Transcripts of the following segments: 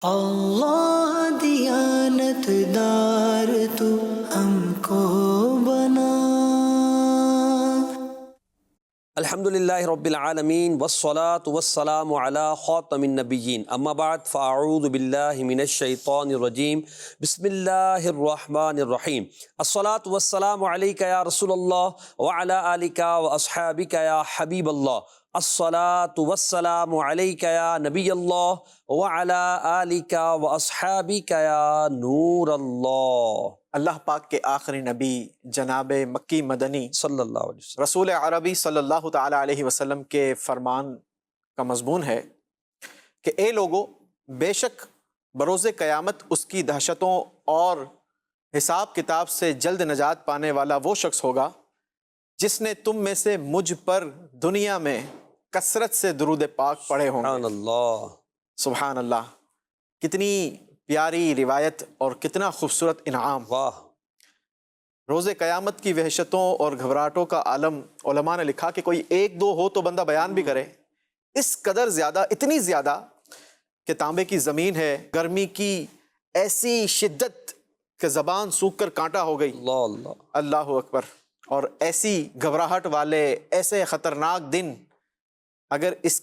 اللہ دیانت دار تو ہم کو بنا۔ الحمدللہ رب العالمین والصلاة والسلام علی خاتم النبیین، اما بعد فاعوذ باللہ من الشیطان الرجیم، بسم اللہ الرحمن الرحیم۔ الصلاة والسلام علیک یا رسول اللہ وعلی آلک واصحابک یا حبیب اللہ۔ الصلاة والسلام علیک یا نبی اللہ وعلی آلک واصحابک یا نور اللہ۔ اللہ پاک کے آخری نبی جناب مکی مدنی صلی اللہ علیہ وسلم رسول عربی صلی اللہ تعالی علیہ وسلم کے فرمان کا مضمون ہے کہ اے لوگو، بے شک بروز قیامت اس کی دہشتوں اور حساب کتاب سے جلد نجات پانے والا وہ شخص ہوگا جس نے تم میں سے مجھ پر دنیا میں کثرت سے درود پاک پڑھے ہوں سبحان گے۔ اللہ، سبحان اللہ، کتنی پیاری روایت اور کتنا خوبصورت انعام۔ واہ، روز قیامت کی وحشتوں اور گھبراہٹوں کا عالم علماء نے لکھا کہ کوئی ایک دو ہو تو بندہ بیان بھی کرے، اس قدر زیادہ، اتنی زیادہ کہ تانبے کی زمین ہے، گرمی کی ایسی شدت کہ زبان سوکھ کر کانٹا ہو گئی۔ اللہ اللہ، اللہ اکبر۔ اور ایسی گھبراہٹ والے ایسے خطرناک دن اگر اس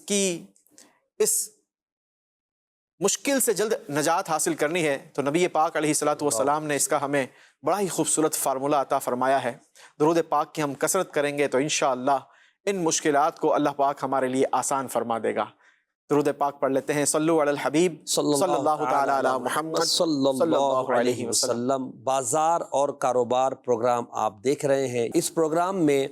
مشکل سے جلد نجات حاصل کرنی ہے تو نبی پاک علیہ الصلوۃ والسلام نے اس کا ہمیں بڑا ہی خوبصورت فارمولہ عطا فرمایا ہے۔ درود پاک کی ہم کثرت کریں گے تو انشاءاللہ ان مشکلات کو اللہ پاک ہمارے لیے آسان فرما دے گا۔ درود پاک پڑھ لیتے ہیں۔ صلو علی الحبیب صلی اللہ تعالی علی محمد صلی اللہ علیہ وسلم۔ بازار اور کاروبار پروگرام آپ دیکھ رہے ہیں۔ اس پروگرام میں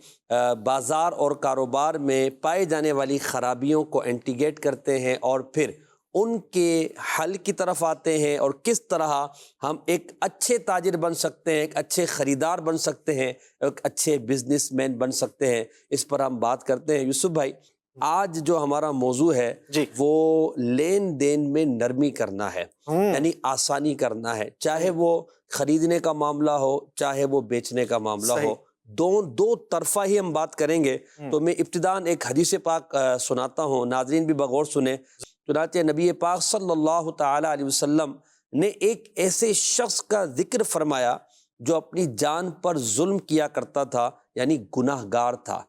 بازار اور کاروبار میں پائے جانے والی خرابیوں کو انٹیگیٹ کرتے ہیں اور پھر ان کے حل کی طرف آتے ہیں، اور کس طرح ہم ایک اچھے تاجر بن سکتے ہیں، ایک اچھے خریدار بن سکتے ہیں، ایک اچھے بزنس مین بن سکتے ہیں، اس پر ہم بات کرتے ہیں۔ یوسف بھائی، آج جو ہمارا موضوع ہے جی، وہ لین دین میں نرمی کرنا ہے، یعنی آسانی کرنا ہے، چاہے وہ خریدنے کا معاملہ ہو چاہے وہ بیچنے کا معاملہ صحیح۔ ہو، دو طرفہ ہی ہم بات کریں گے۔ تو میں ابتداً ایک حدیث پاک سناتا ہوں، ناظرین بھی بغور سنیں۔ چنانچہ نبی پاک صلی اللہ تعالی علیہ وسلم نے ایک ایسے شخص کا ذکر فرمایا جو اپنی جان پر ظلم کیا کرتا تھا، یعنی گناہ گار تھا۔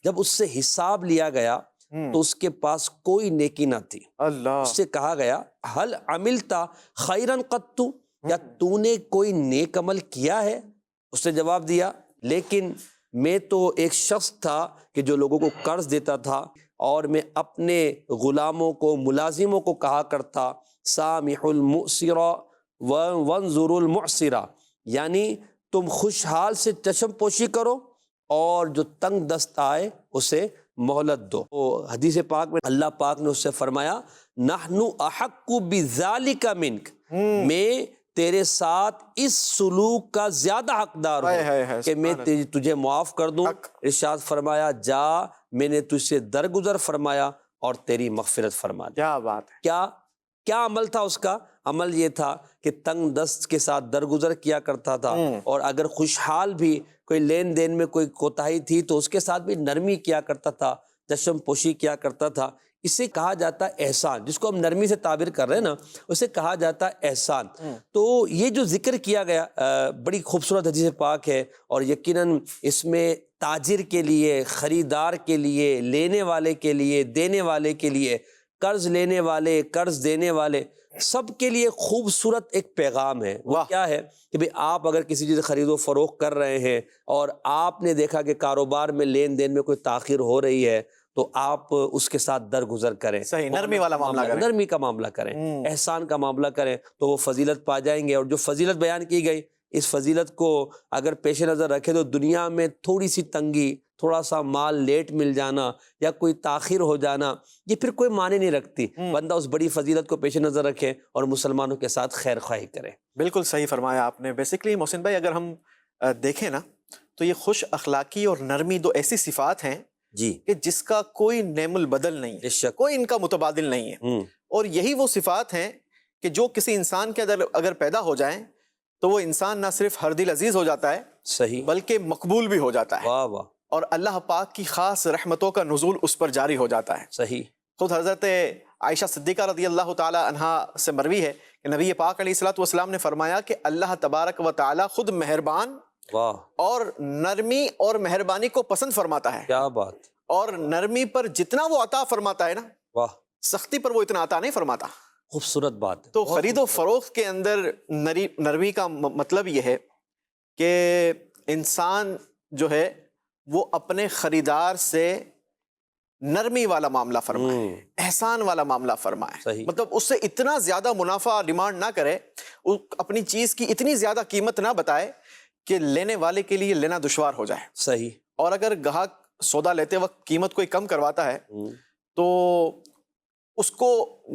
جب اس سے حساب لیا گیا تو اس کے پاس کوئی نیکی نہ تھی۔ اللہ، اس سے کہا گیا حل عملت خیرا قط، کیا تو نے کوئی نیک عمل کیا ہے؟ اس نے جواب دیا لیکن میں تو ایک شخص تھا کہ جو لوگوں کو قرض دیتا تھا، اور میں اپنے غلاموں کو، ملازموں کو کہا کرتا سامح المعسر وانظر المعسر، یعنی تم خوشحال سے چشم پوشی کرو اور جو تنگ دست آئے اسے مہلت دو۔ حدیث پاک میں اللہ پاک نے اس سے فرمایا نحن احق بذالک منک، میں تیرے ساتھ اس سلوک کا زیادہ حقدار ہوں کہ میں تجھے معاف کر دوں۔ ارشاد فرمایا جا، میں نے تجھ سے درگزر فرمایا اور تیری مغفرت فرما دی۔ کیا بات ہے۔ کیا عمل تھا اس کا؟ عمل یہ تھا کہ تنگ دست کے ساتھ درگزر کیا کرتا تھا، اور اگر خوشحال بھی کوئی لین دین میں کوئی کوتاہی تھی تو اس کے ساتھ بھی نرمی کیا کرتا تھا، چشم پوشی کیا کرتا تھا۔ اسے کہا جاتا ہے احسان، جس کو ہم نرمی سے تعبیر کر رہے ہیں نا، اسے کہا جاتا ہے احسان۔ تو یہ جو ذکر کیا گیا بڑی خوبصورت حدیث پاک ہے، اور یقیناً اس میں تاجر کے لیے، خریدار کے لیے، لینے والے کے لیے، دینے والے کے لیے، قرض لینے والے، قرض دینے والے، سب کے لیے خوبصورت ایک پیغام ہے۔ وہ کیا ہے کہ بھئی آپ اگر کسی چیز خرید و فروخت کر رہے ہیں اور آپ نے دیکھا کہ کاروبار میں لین دین میں کوئی تاخیر ہو رہی ہے تو آپ اس کے ساتھ درگزر کریں، صحیح، نرمی والا معاملہ کریں، نرمی کا معاملہ کریں، احسان کا معاملہ کریں، تو وہ فضیلت پا جائیں گے۔ اور جو فضیلت بیان کی گئی، اس فضیلت کو اگر پیش نظر رکھے تو دنیا میں تھوڑی سی تنگی، تھوڑا سا مال لیٹ مل جانا یا کوئی تاخیر ہو جانا، یہ پھر کوئی معنی نہیں رکھتی۔ بندہ اس بڑی فضیلت کو پیش نظر رکھے اور مسلمانوں کے ساتھ خیر خواہی کرے۔ بالکل صحیح فرمایا آپ نے۔ بیسیکلی محسن بھائی، اگر ہم دیکھیں نا تو یہ خوش اخلاقی اور نرمی دو ایسی صفات ہیں جی، کہ جس کا کوئی نعم البدل نہیں ہے، کوئی ان کا متبادل نہیں ہے۔ اور یہی وہ صفات ہیں کہ جو کسی انسان کے اندر اگر پیدا ہو جائیں تو وہ انسان نہ صرف ہر دل عزیز ہو جاتا ہے صحیح، بلکہ مقبول بھی ہو جاتا ہے، واہ واہ، اور اللہ پاک کی خاص رحمتوں کا نزول اس پر جاری ہو جاتا ہے۔ صحیح، خود حضرت عائشہ صدیقہ رضی اللہ تعالی عنہا سے مروی ہے کہ نبی پاک علیہ الصلوۃ والسلام نے فرمایا کہ اللہ تبارک و تعالی خود مہربان واہ اور نرمی اور مہربانی کو پسند فرماتا ہے، کیا بات، اور نرمی پر جتنا وہ عطا فرماتا ہے نا، واہ سختی پر وہ اتنا عطا نہیں فرماتا۔ خوبصورت بات ہے۔ تو خرید و فروخت کے اندر نرمی کا مطلب یہ ہے کہ انسان جو ہے وہ اپنے خریدار سے نرمی والا معاملہ فرمائے، احسان والا معاملہ فرمائے، صحیح۔ مطلب اس سے اتنا زیادہ منافع ڈیمانڈ نہ کرے، اپنی چیز کی اتنی زیادہ قیمت نہ بتائے کہ لینے والے کے لیے لینا دشوار ہو جائے۔ صحیح۔ اور اگر گاہک سودا لیتے وقت قیمت کوئی کم کرواتا ہے تو اس کو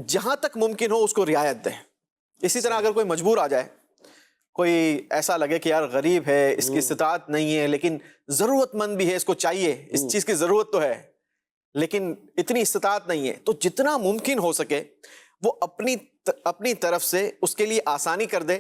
جہاں تک ممکن ہو اس کو رعایت دے۔ اسی طرح اگر کوئی مجبور آ جائے، کوئی ایسا لگے کہ یار غریب ہے، اس کی استطاعت نہیں ہے، لیکن ضرورت مند بھی ہے، اس کو چاہیے، اس چیز کی ضرورت تو ہے لیکن اتنی استطاعت نہیں ہے، تو جتنا ممکن ہو سکے وہ اپنی طرف سے اس کے لیے آسانی کر دے،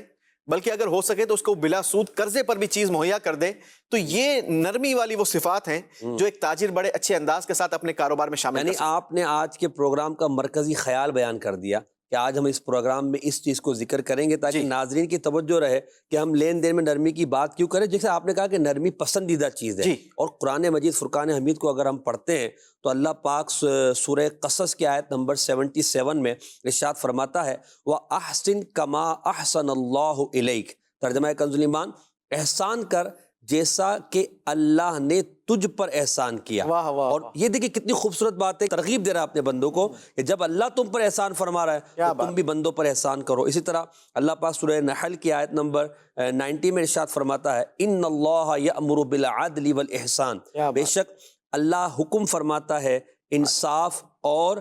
بلکہ اگر ہو سکے تو اس کو بلا سود قرضے پر بھی چیز مہیا کر دے۔ تو یہ نرمی والی وہ صفات ہیں جو ایک تاجر بڑے اچھے انداز کے ساتھ اپنے کاروبار میں شامل یعنی کر سکتا آپ نے آج کے پروگرام کا مرکزی خیال بیان کر دیا کہ آج ہم اس پروگرام میں اس چیز کو ذکر کریں گے تاکہ ناظرین کی توجہ رہے کہ ہم لین دین میں نرمی کی بات کیوں کریں۔ جیسے آپ نے کہا کہ نرمی پسندیدہ چیز ہے، اور قرآن مجید فرقان حمید کو اگر ہم پڑھتے ہیں تو اللہ پاک سورہ قصص کی آیت نمبر 77 میں ارشاد فرماتا ہے وَأَحْسِن كَمَا أَحْسَنَ اللَّهُ إِلَيْكَ، ترجمہ کنز الایمان، احسان کر جیسا کہ اللہ نے تجھ پر احسان کیا۔ واہ واہ، اور یہ دیکھیں کتنی خوبصورت بات ہے، ترغیب دے رہا ہے اپنے بندوں کو کہ جب اللہ تم پر احسان فرما رہا ہے تو تم بھی بندوں پر احسان کرو۔ اسی طرح اللہ پاک سورہ نحل کی آیت نمبر 90 میں ارشاد فرماتا ہے ان اللہ یأمر بالعدل والاحسان، بے شک اللہ حکم فرماتا ہے انصاف اور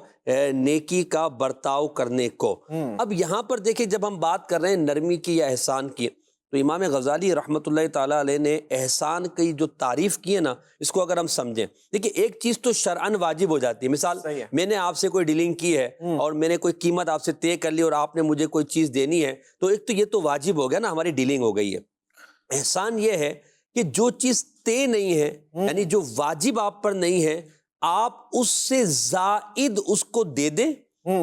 نیکی کا برتاؤ کرنے کو۔ اب یہاں پر دیکھیں جب ہم بات کر رہے ہیں نرمی کی یا احسان کی، تو امام غزالی رحمۃ اللہ تعالیٰ علیہ نے احسان کی جو تعریف کی ہے نا، اس کو اگر ہم سمجھیں، دیکھیں ایک چیز تو شرعاً واجب ہو جاتی ہے۔ مثال میں نے آپ سے کوئی ڈیلنگ کی ہے اور میں نے کوئی قیمت آپ سے طے کر لی اور آپ نے مجھے کوئی چیز دینی ہے، تو ایک تو یہ تو واجب ہو گیا نا، ہماری ڈیلنگ ہو گئی ہے۔ احسان یہ ہے کہ جو چیز طے نہیں ہے، یعنی جو واجب آپ پر نہیں ہے، آپ اس سے زائد اس کو دے دیں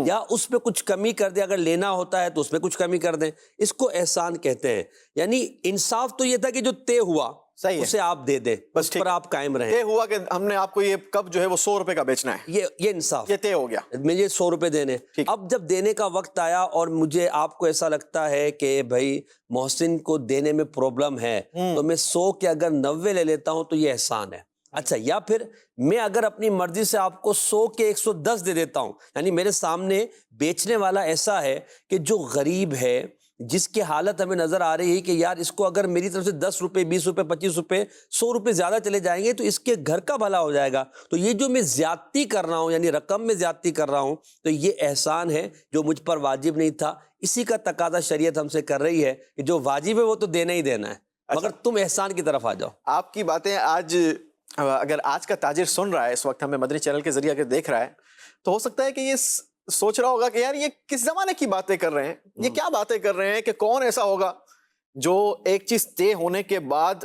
یا اس پہ کچھ کمی کر دیں، اگر لینا ہوتا ہے تو اس پہ کچھ کمی کر دیں، اس کو احسان کہتے ہیں۔ یعنی انصاف تو یہ تھا کہ جو طے ہوا اسے آپ دے دیں، اس پر آپ قائم رہیں۔ طے ہوا کہ ہم نے آپ کو یہ کب جو ہے وہ 100 روپے کا بیچنا ہے، یہ انصاف، یہ طے ہو گیا، مجھے 100 روپے دینے۔ اب جب دینے کا وقت آیا اور مجھے آپ کو ایسا لگتا ہے کہ بھائی محسن کو دینے میں پرابلم ہے تو میں 100 کے اگر 90 لے لیتا ہوں تو یہ احسان ہے۔ اچھا، یا پھر میں اگر اپنی مرضی سے آپ کو 100 کے 110 دے دیتا ہوں، یعنی میرے سامنے بیچنے والا ایسا ہے کہ جو غریب ہے، جس کی حالت ہمیں نظر آ رہی ہے کہ یار اس کو اگر میری طرف سے 10 روپے 20 روپے 25 روپے 100 روپے زیادہ چلے جائیں گے تو اس کے گھر کا بھلا ہو جائے گا، تو یہ جو میں زیادتی کر رہا ہوں، یعنی رقم میں زیادتی کر رہا ہوں، تو یہ احسان ہے جو مجھ پر واجب نہیں تھا۔ اسی کا تقاضا شریعت ہم سے کر رہی ہے کہ جو واجب ہے وہ تو دینا ہی دینا ہے، مگر تم احسان کی طرف آ جاؤ۔ آپ کی باتیں اگر آج کا تاجر سن رہا ہے، اس وقت ہمیں مدنی چینل کے ذریعے اگر دیکھ رہا ہے، تو ہو سکتا ہے کہ یہ سوچ رہا ہوگا کہ یار یہ کس زمانے کی باتیں کر رہے ہیں، یہ کیا باتیں کر رہے ہیں، کہ کون ایسا ہوگا جو ایک چیز طے ہونے کے بعد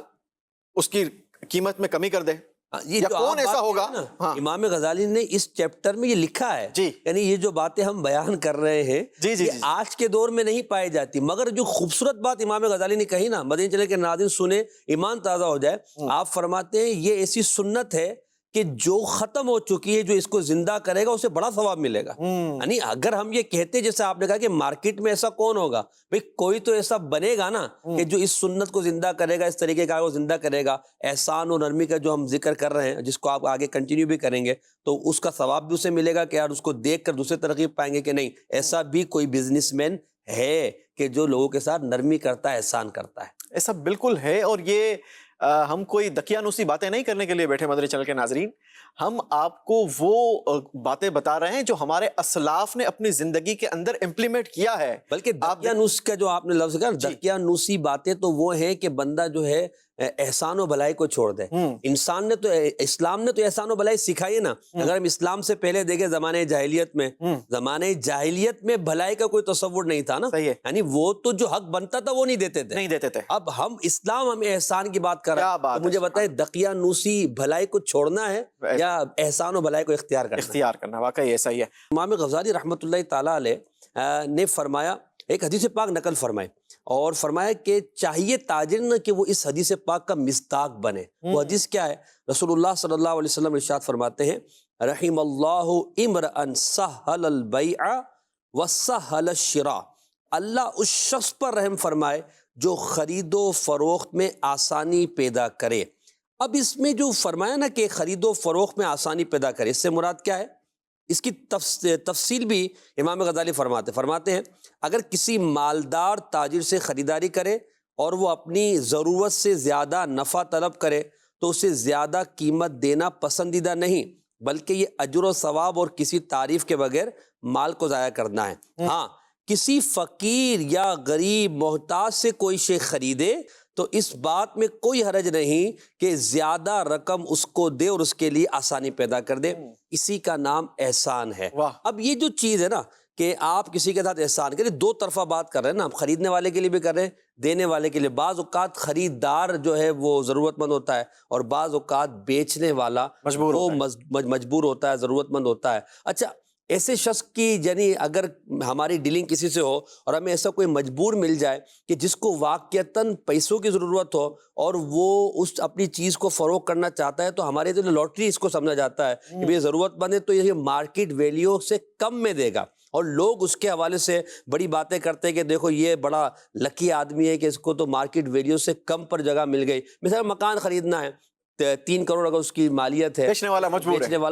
اس کی قیمت میں کمی کر دے، یہ کون ایسا ہوگا؟ امام غزالی نے اس چیپٹر میں یہ لکھا ہے، یعنی یہ جو باتیں ہم بیان کر رہے ہیں یہ آج کے دور میں نہیں پائی جاتی، مگر جو خوبصورت بات امام غزالی نے کہی نا، مدنی چینل کے ناظرین سنیں، ایمان تازہ ہو جائے۔ آپ فرماتے ہیں یہ ایسی سنت ہے کہ جو ختم ہو چکی ہے، جو اس کو زندہ کرے گا اسے بڑا ثواب ملے گا۔ یعنی اگر ہم یہ کہتے جیسے آپ نے کہا کہ مارکیٹ میں ایسا کون ہوگا، بھئی کوئی تو ایسا بنے گا نا کہ جو اس سنت کو زندہ کرے گا، اس طریقے کا وہ زندہ کرے گا۔ احسان و نرمی کا جو ہم ذکر کر رہے ہیں، جس کو آپ آگے کنٹینیو بھی کریں گے، تو اس کا ثواب بھی اسے ملے گا کہ یار اس کو دیکھ کر دوسرے ترغیب پائیں گے کہ نہیں ایسا بھی کوئی بزنس مین ہے کہ جو لوگوں کے ساتھ نرمی کرتا ہے، احسان کرتا ہے۔ ایسا بالکل ہے، اور یہ ہم کوئی دقیانوسی باتیں نہیں کرنے کے لیے بیٹھے مدنی چینل کے ناظرین، ہم آپ کو وہ باتیں بتا رہے ہیں جو ہمارے اسلاف نے اپنی زندگی کے اندر امپلیمنٹ کیا ہے۔ بلکہ دقیانوس کا جو آپ نے لفظ کہا، دقیانوسی باتیں تو وہ ہیں کہ بندہ جو ہے احسان و بھلائی کو چھوڑ دے. انسان نے تو اسلام نے تو احسان و بھلائی سکھائی ہے نا. اگر ہم اسلام سے پہلے دیکھیں زمانے جاہلیت میں بھلائی کا کوئی تصور نہیں تھا نا. یعنی وہ تو جو حق بنتا تھا وہ نہیں دیتے تھے. اب ہم اسلام ہمیں احسان کی بات کر رہے ہیں, تو مجھے بتائیں دقیانوسی بھلائی کو چھوڑنا ہے یا احسان و بھلائی کو اختیار کرنا؟ واقعی ایسا ہی ہے. امام غزالی رحمۃ اللہ تعالیٰ علیہ نے فرمایا, ایک حدیث پاک نقل فرمائے اور فرمایا کہ چاہیے تاجر نہ کہ وہ اس حدیث پاک کا مصداق بنے. وہ حدیث کیا ہے؟ رسول اللہ صلی اللہ علیہ وسلم ارشاد فرماتے ہیں, رحم اللہ امرأ سہل البیع وسہل الشراء. اللہ اس شخص پر رحم فرمائے جو خرید و فروخت میں آسانی پیدا کرے. اب اس میں جو فرمایا نا کہ خرید و فروخت میں آسانی پیدا کرے, اس سے مراد کیا ہے؟ اس کی تفصیل بھی امام غزالی فرماتے ہیں اگر کسی مالدار تاجر سے خریداری کرے اور وہ اپنی ضرورت سے زیادہ نفع طلب کرے تو اسے زیادہ قیمت دینا پسندیدہ نہیں, بلکہ یہ اجر و ثواب اور کسی تعریف کے بغیر مال کو ضائع کرنا ہے. ہاں, کسی فقیر یا غریب محتاج سے کوئی شے خریدے تو اس بات میں کوئی حرج نہیں کہ زیادہ رقم اس کو دے اور اس کے لیے آسانی پیدا کر دے. اسی کا نام احسان ہے. اب یہ جو چیز ہے نا کہ آپ کسی کے ساتھ احسان کریں, دو طرفہ بات کر رہے ہیں نا, خریدنے والے کے لیے بھی کر رہے ہیں, دینے والے کے لیے. بعض اوقات خریدار جو ہے وہ ضرورت مند ہوتا ہے اور بعض اوقات بیچنے والا مجبور ہوتا ہے, ضرورت مند ہوتا ہے. اچھا, ایسے شخص کی یعنی اگر ہماری ڈیلنگ کسی سے ہو اور ہمیں ایسا کوئی مجبور مل جائے کہ جس کو واقعتاً پیسوں کی ضرورت ہو اور وہ اس اپنی چیز کو فروغ کرنا چاہتا ہے, تو ہمارے جو لاٹری اس کو سمجھا جاتا ہے کہ یہ ضرورت مند ہے تو یہ مارکیٹ ویلیو سے کم میں دے گا, اور لوگ اس کے حوالے سے بڑی باتیں کرتے ہیں کہ دیکھو یہ بڑا لکی آدمی ہے کہ اس کو تو مارکیٹ ویلیو سے کم پر جگہ مل گئی. مثلا مکان خریدنا ہے, 3 کروڑ اگر اس کی مالیت ہے, بیچنے والا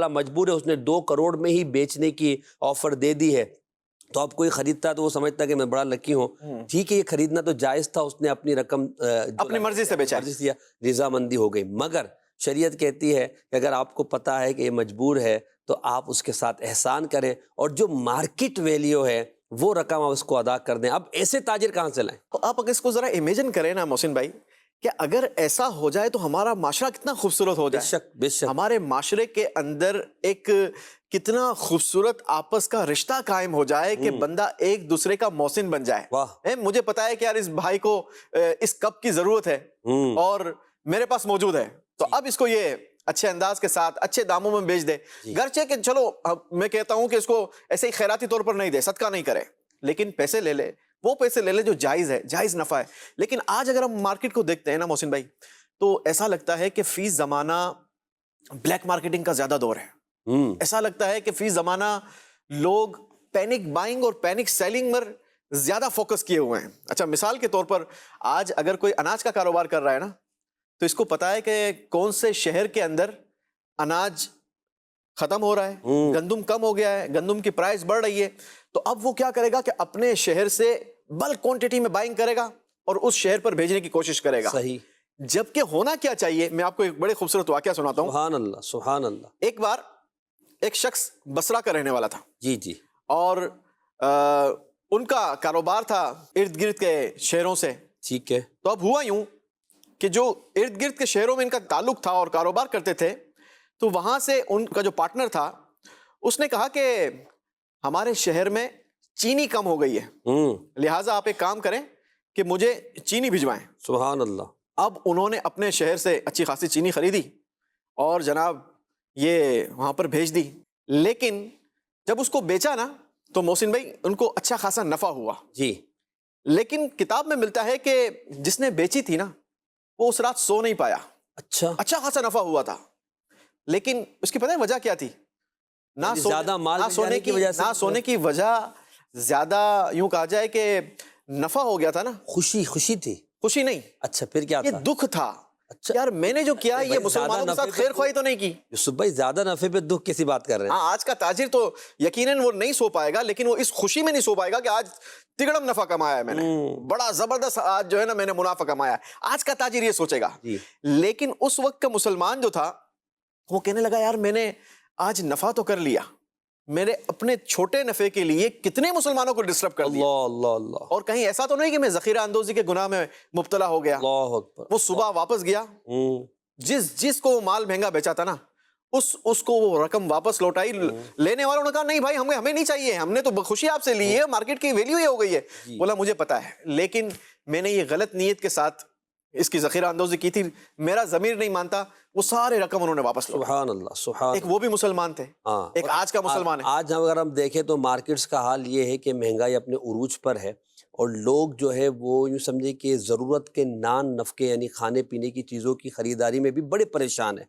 مجبور ہے, اس نے 2 کروڑ میں ہی بیچنے کی آفر دے دی ہے, تو اب کوئی خریدتا ہے تو وہ سمجھتا ہے کہ میں بڑا لکی ہوں. ٹھیک ہے, یہ خریدنا تو جائز تھا, اس نے اپنی رقم اپنی مرضی سے بیچا, رضامندی ہو گئی. مگر شریعت کہتی ہے کہ اگر آپ کو پتا ہے کہ یہ مجبور ہے تو آپ اس کے ساتھ احسان کریں اور جو مارکیٹ ویلیو ہے وہ رقم آپ اس کو ادا کر دیں. اب ایسے تاجر کہاں سے لائیں؟ آپ اگر اس کو ذرا امیجن کریں نا محسن بھائی, کہ اگر ایسا ہو جائے تو ہمارا معاشرہ کتنا خوبصورت ہو جائے. بے شک. ہمارے ہمارے معاشرے کے اندر ایک کتنا خوبصورت آپس کا رشتہ قائم ہو جائے کہ بندہ ایک دوسرے کا محسن بن جائے. مجھے پتا ہے کہ یار اس بھائی کو اس کپ کی ضرورت ہے اور میرے پاس موجود ہے, تو اب اس کو یہ اچھے انداز کے ساتھ اچھے داموں میں بیچ دے. گرچہ کہ چلو میں کہتا ہوں کہ اس کو ایسے ہی خیراتی طور پر نہیں دے, صدقہ نہیں کرے, لیکن پیسے لے لے, وہ پیسے لے لے جو جائز ہے, جائز نفع ہے. لیکن آج اگر ہم مارکیٹ کو دیکھتے ہیں نا محسن بھائی, تو ایسا لگتا ہے کہ فی زمانہ بلیک مارکیٹنگ کا زیادہ دور ہے. ایسا لگتا ہے کہ فی زمانہ لوگ پینک بائنگ اور پینک سیلنگ پر زیادہ فوکس کیے ہوئے ہیں. اچھا, مثال کے طور پر آج اگر کوئی اناج کا کاروبار کر رہا ہے نا, تو اس کو پتا ہے کہ کون سے شہر کے اندر اناج ختم ہو رہا ہے, گندم کم ہو گیا ہے, گندم کی پرائس بڑھ رہی ہے, تو اب وہ کیا کرے گا کہ اپنے شہر سے بلک کوانٹٹی میں بائنگ کرے گا اور اس شہر پر بھیجنے کی کوشش کرے گا. صحیح. جبکہ ہونا کیا چاہیے, میں آپ کو ایک بڑے خوبصورت واقعہ سناتا ہوں. سبحان اللہ, سبحان اللہ. ایک بار ایک شخص بصرہ کا رہنے والا تھا. جی. اور ان کا کاروبار تھا ارد گرد کے شہروں سے. ٹھیک ہے. تو اب ہوا یوں کہ جو ارد گرد کے شہروں میں ان کا تعلق تھا اور کاروبار کرتے تھے, تو وہاں سے ان کا جو پارٹنر تھا اس نے کہا کہ ہمارے شہر میں چینی کم ہو گئی ہے, لہٰذا آپ ایک کام کریں کہ مجھے چینی بھجوائیں. سبحان اللہ. اب انہوں نے اپنے شہر سے اچھی خاصی چینی خریدی اور جناب یہ وہاں پر بھیج دی. لیکن جب اس کو بیچا نا تو محسن بھائی ان کو اچھا خاصا نفع ہوا. جی. لیکن کتاب میں ملتا ہے کہ جس نے بیچی تھی نا وہ اس رات سو نہیں پایا. اچھا خاصا نفع ہوا تھا, لیکن اس کی پتہ ہے وجہ کیا تھی؟ نہ سونے کی وجہ زیادہ یوں کہا جائے کہ نفع ہو گیا تھا نا. خوشی تھی. خوشی نہیں. اچھا, پھر کیا یہ دکھ تھا. اچھا یار میں نے جو کیا یہ مسلمانوں کے ساتھ خیر خواہی تو نہیں کی. یوسف بھائی زیادہ نفع پہ دکھ کیسی بات کر رہے ہیں؟ ہاں, آج کا تاجر تو یقیناً وہ نہیں سو پائے گا, لیکن وہ اس خوشی میں نہیں سو پائے گا کہ آج تگڑم نفع کمایا ہے میں نے, بڑا زبردست آج جو ہے نا میں نے منافع کمایا ہے. آج کا تاجر یہ سوچے گا. لیکن اس وقت کا مسلمان جو تھا وہ کہنے لگا یار میں نے آج نفع تو کر لیا, میرے اپنے چھوٹے نفع کے لیے کتنے مسلمانوں کو ڈسٹرب کر دیا. اللہ اللہ اللہ اور کہیں ایسا تو نہیں کہ میں ذخیرہ اندوزی کے گناہ میں مبتلا ہو گیا. اللہ اکبر. وہ صبح واپس گیا, جس کو وہ مال مہنگا بیچا تھا نا, اس کو وہ رقم واپس لوٹائی. لینے والوں نے کہا نہیں بھائی ہمیں نہیں چاہیے, ہم نے تو بخوشی آپ سے لی ہے, مارکیٹ کی ویلیو یہ ہو گئی ہے. بولا مجھے پتا ہے, لیکن میں نے یہ غلط نیت کے ساتھ اس کی ذخیرہ اندوزی کی تھی, میرا ضمیر نہیں مانتا. وہ سارے رقم انہوں نے واپس لوٹائی. سبحان اللہ سبحان. ایک وہ بھی مسلمان تھے, ایک آج کا مسلمان ہے. آج اگر ہم دیکھیں تو مارکیٹس کا حال یہ ہے کہ مہنگائی اپنے عروج پر ہے, اور لوگ جو ہے وہ یوں سمجھے کہ ضرورت کے نان نفقے یعنی کھانے پینے کی چیزوں کی خریداری میں بھی بڑے پریشان ہیں.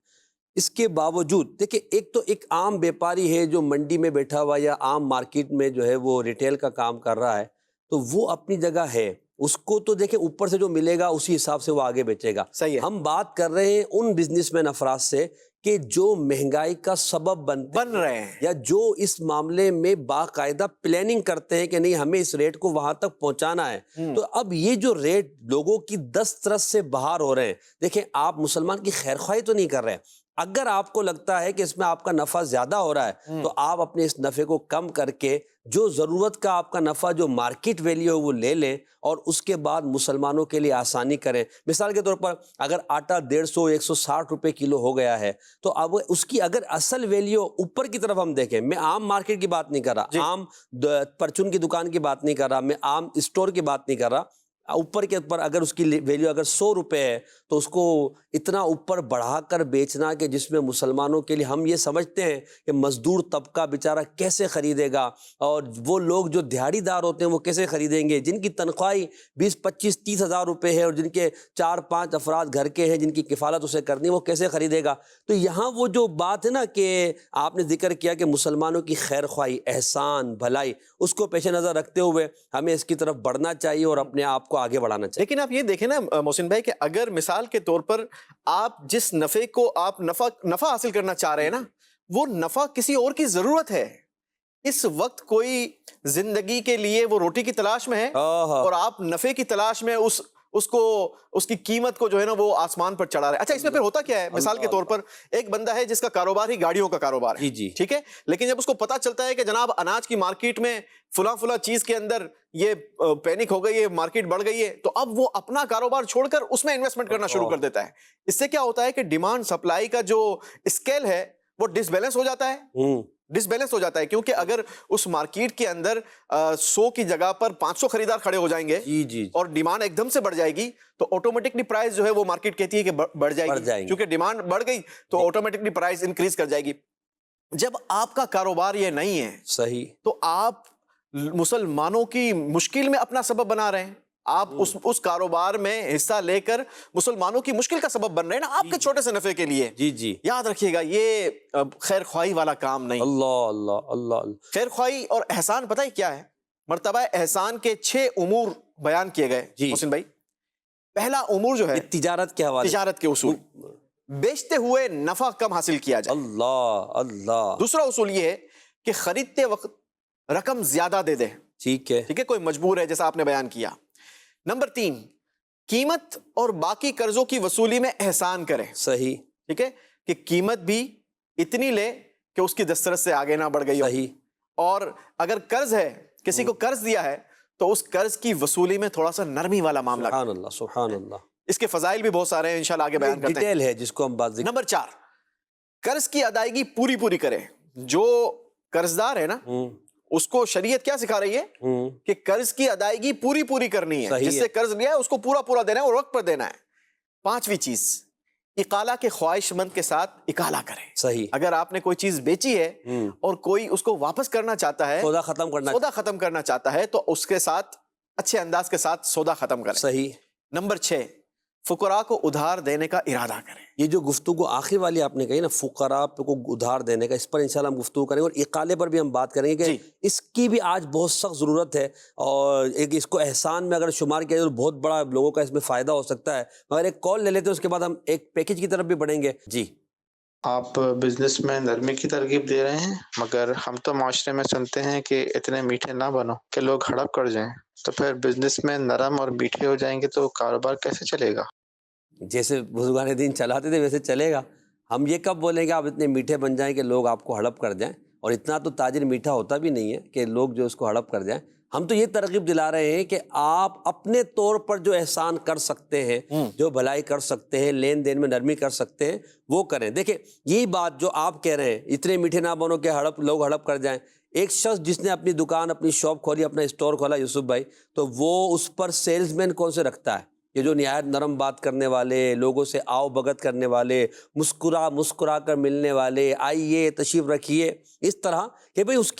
اس کے باوجود دیکھیں, ایک تو ایک عام بیپاری ہے جو منڈی میں بیٹھا ہوا یا عام مارکیٹ میں جو ہے وہ ریٹیل کا کام کر رہا ہے, تو وہ اپنی جگہ ہے, اس کو تو دیکھیں اوپر سے جو ملے گا اسی حساب سے وہ آگے بیچے گا. صحیح ہے. ہم بات کر رہے ہیں ان بزنس مین افراد سے کہ جو مہنگائی کا سبب بن رہے ہیں, یا جو اس معاملے میں باقاعدہ پلاننگ کرتے ہیں کہ نہیں ہمیں اس ریٹ کو وہاں تک پہنچانا ہے. تو اب یہ جو ریٹ لوگوں کی دسترس سے باہر ہو رہے ہیں, دیکھیں آپ مسلمان کی خیر خواہی تو نہیں کر رہے ہیں. اگر آپ کو لگتا ہے کہ اس میں آپ کا نفع زیادہ ہو رہا ہے تو آپ اپنے اس نفع کو کم کر کے جو ضرورت کا آپ کا نفع جو مارکیٹ ویلیو ہے وہ لے لیں, اور اس کے بعد مسلمانوں کے لیے آسانی کریں. مثال کے طور پر اگر آٹا 150 160 روپے کلو ہو گیا ہے, تو اب اس کی اگر اصل ویلیو اوپر کی طرف ہم دیکھیں, میں عام مارکیٹ کی بات نہیں کر رہا, عام پرچون کی دکان کی بات نہیں کر رہا, میں عام اسٹور کی بات نہیں کر رہا, اوپر کے اوپر اگر اس کی ویلیو اگر 100 روپے ہے تو اس کو اتنا اوپر بڑھا کر بیچنا کہ جس میں مسلمانوں کے لیے ہم یہ سمجھتے ہیں کہ مزدور طبقہ بیچارہ کیسے خریدے گا, اور وہ لوگ جو دیہڑی دار ہوتے ہیں وہ کیسے خریدیں گے, جن کی تنخواہی 20 25 30 ہزار روپے ہے اور جن کے 4 5 افراد گھر کے ہیں جن کی کفالت اسے کرنی وہ کیسے خریدے گا. تو یہاں وہ جو بات ہے نا کہ آپ نے ذکر کیا کہ مسلمانوں کی خیر خواہی, احسان, بھلائی, اس کو پیش نظر رکھتے ہوئے ہمیں اس کی طرف بڑھنا چاہیے اور اپنے آپ کو آگے بڑھانا چاہیے. لیکن آپ یہ دیکھیں نا محسن بھائی کہ اگر مثال کے طور پر آپ جس نفع کو آپ نفع حاصل کرنا چاہ رہے ہیں نا, وہ نفع کسی اور کی ضرورت ہے. اس وقت کوئی زندگی کے لیے وہ روٹی کی تلاش میں ہے اور آپ نفع کی تلاش میں اس کی قیمت کو جو ہے نا وہ آسمان پر چڑھا رہے ہیں. اچھا اس میں پھر ہوتا کیا ہے, مثال کے طور پر ایک بندہ ہے جس کا کاروبار ہی گاڑیوں کا کاروبار ہے, ٹھیک ہے, لیکن جب اس کو پتا چلتا ہے کہ جناب اناج کی مارکیٹ میں فلاں چیز کے اندر یہ پینک ہو گئی ہے, مارکیٹ بڑھ گئی ہے, تو اب وہ اپنا کاروبار چھوڑ کر اس میں انویسٹمنٹ کرنا شروع کر دیتا ہے. اس سے کیا ہوتا ہے کہ ڈیمانڈ سپلائی کا جو اسکیل ہے وہ ڈس بیلنس ہو جاتا ہے, کیونکہ اگر اس مارکیٹ کے اندر 100 کی جگہ پر 500 خریدار کھڑے ہو جائیں گے اور ڈیمانڈ ایک دم سے بڑھ جائے گی, تو آٹومیٹکلی پرائز جو ہے وہ مارکیٹ کہتی ہے کہ بڑھ جائے گی, کیونکہ ڈیمانڈ بڑھ گئی تو آٹومیٹکلی پرائز انکریز کر جائے گی. جب آپ کا کاروبار یہ نہیں ہے صحیح, تو آپ مسلمانوں کی مشکل میں اپنا سبب بنا رہے ہیں. آپ اس کاروبار میں حصہ لے کر مسلمانوں کی مشکل کا سبب بن رہے ہیں نا, آپ کے چھوٹے سے نفع کے لیے. یاد رکھیے گا یہ خیر خواہی والا کام نہیں. اللہ خیر خواہی اور احسان پتہ ہی کیا ہے, مرتبہ احسان کے 6 امور بیان کیے گئے محسن بھائی. پہلا امور جو ہے تجارت کے حوالے, تجارت کے اصول, بیچتے ہوئے نفع کم حاصل کیا جائے. اللہ. دوسرا اصول یہ ہے کہ خریدتے وقت رقم زیادہ دے دے. ٹھیک ہے, کوئی مجبور ہے جیسا آپ نے بیان کیا. نمبر 3, قیمت اور باقی قرضوں کی وصولی میں احسان کرے. صحیح, ٹھیک ہے, کہ قیمت بھی اتنی لے کہ اس کی دسترس سے آگے نہ بڑھ گئی ہو. صحیح. اور اگر قرض ہے, کسی کو قرض دیا ہے, تو اس قرض کی وصولی میں تھوڑا سا نرمی والا معاملہ. سبحان اللہ. اس کے فضائل بھی بہت سارے ہیں, انشاءاللہ آگے بیان کرتے ہیں, ڈیٹیل ہے جس کو ہم بات. نمبر 4, قرض کی ادائیگی پوری کرے. جو قرضدار ہے نا, اس کو شریعت کیا سکھا رہی ہے کہ قرض کی ادائیگی پوری کرنی ہے. جس سے قرض لیا ہے اس کو پورا دینا ہے اور وقت پر دینا ہے. 5ویں چیز, اقالہ کے خواہش مند کے ساتھ اقالہ کرے. صحیح. اگر آپ نے کوئی چیز بیچی ہے اور کوئی اس کو واپس کرنا چاہتا ہے, سودا ختم کرنا چاہتا ہے, تو اس کے ساتھ اچھے انداز کے ساتھ سودا ختم کرے. صحیح. نمبر 6, فقراء کو ادھار دینے کا ارادہ کریں. یہ جو گفتگو آخر والی آپ نے کہی نا, فقراء کو ادھار دینے کا, اس پر انشاءاللہ ہم گفتگو کریں گے, اور اقالے پر بھی ہم بات کریں گے کہ اس کی بھی آج بہت سخت ضرورت ہے, اور ایک اس کو احسان میں اگر شمار کیا جائے تو بہت بڑا لوگوں کا اس میں فائدہ ہو سکتا ہے. مگر ایک کال لے لیتے ہیں, اس کے بعد ہم ایک پیکج کی طرف بھی بڑھیں گے. جی, آپ بزنس میں نرمی کی ترغیب دے رہے ہیں, مگر ہم تو معاشرے میں سنتے ہیں کہ اتنے میٹھے نہ بنو کہ لوگ ہڑپ کر جائیں. تو پھر بزنس میں نرم اور میٹھے ہو جائیں گے تو کاروبار کیسے چلے گا؟ جیسے بزرگان دین چلاتے تھے ویسے چلے گا. ہم یہ کب بولیں گے آپ اتنے میٹھے بن جائیں کہ لوگ آپ کو ہڑپ کر جائیں؟ اور اتنا تو تاجر میٹھا ہوتا بھی نہیں ہے کہ لوگ جو اس کو ہڑپ کر جائیں. ہم تو یہ ترغیب دلا رہے ہیں کہ آپ اپنے طور پر جو احسان کر سکتے ہیں, جو بھلائی کر سکتے ہیں, لین دین میں نرمی کر سکتے ہیں, وہ کریں. دیکھیں یہی بات جو آپ کہہ رہے ہیں, اتنے میٹھے نہ بنو کہ لوگ ہڑپ کر جائیں. ایک شخص جس نے اپنی دکان, اپنی شاپ کھولی, اپنا اسٹور کھولا, یوسف بھائی, تو وہ اس پر سیلز مین کون سے رکھتا ہے؟ یہ جو نہایت نرم بات کرنے والے, لوگوں سے آؤ بھگت کرنے والے, مسکرا کر ملنے والے, آئیے تشریف رکھیے, اس طرح کہ بھئی اس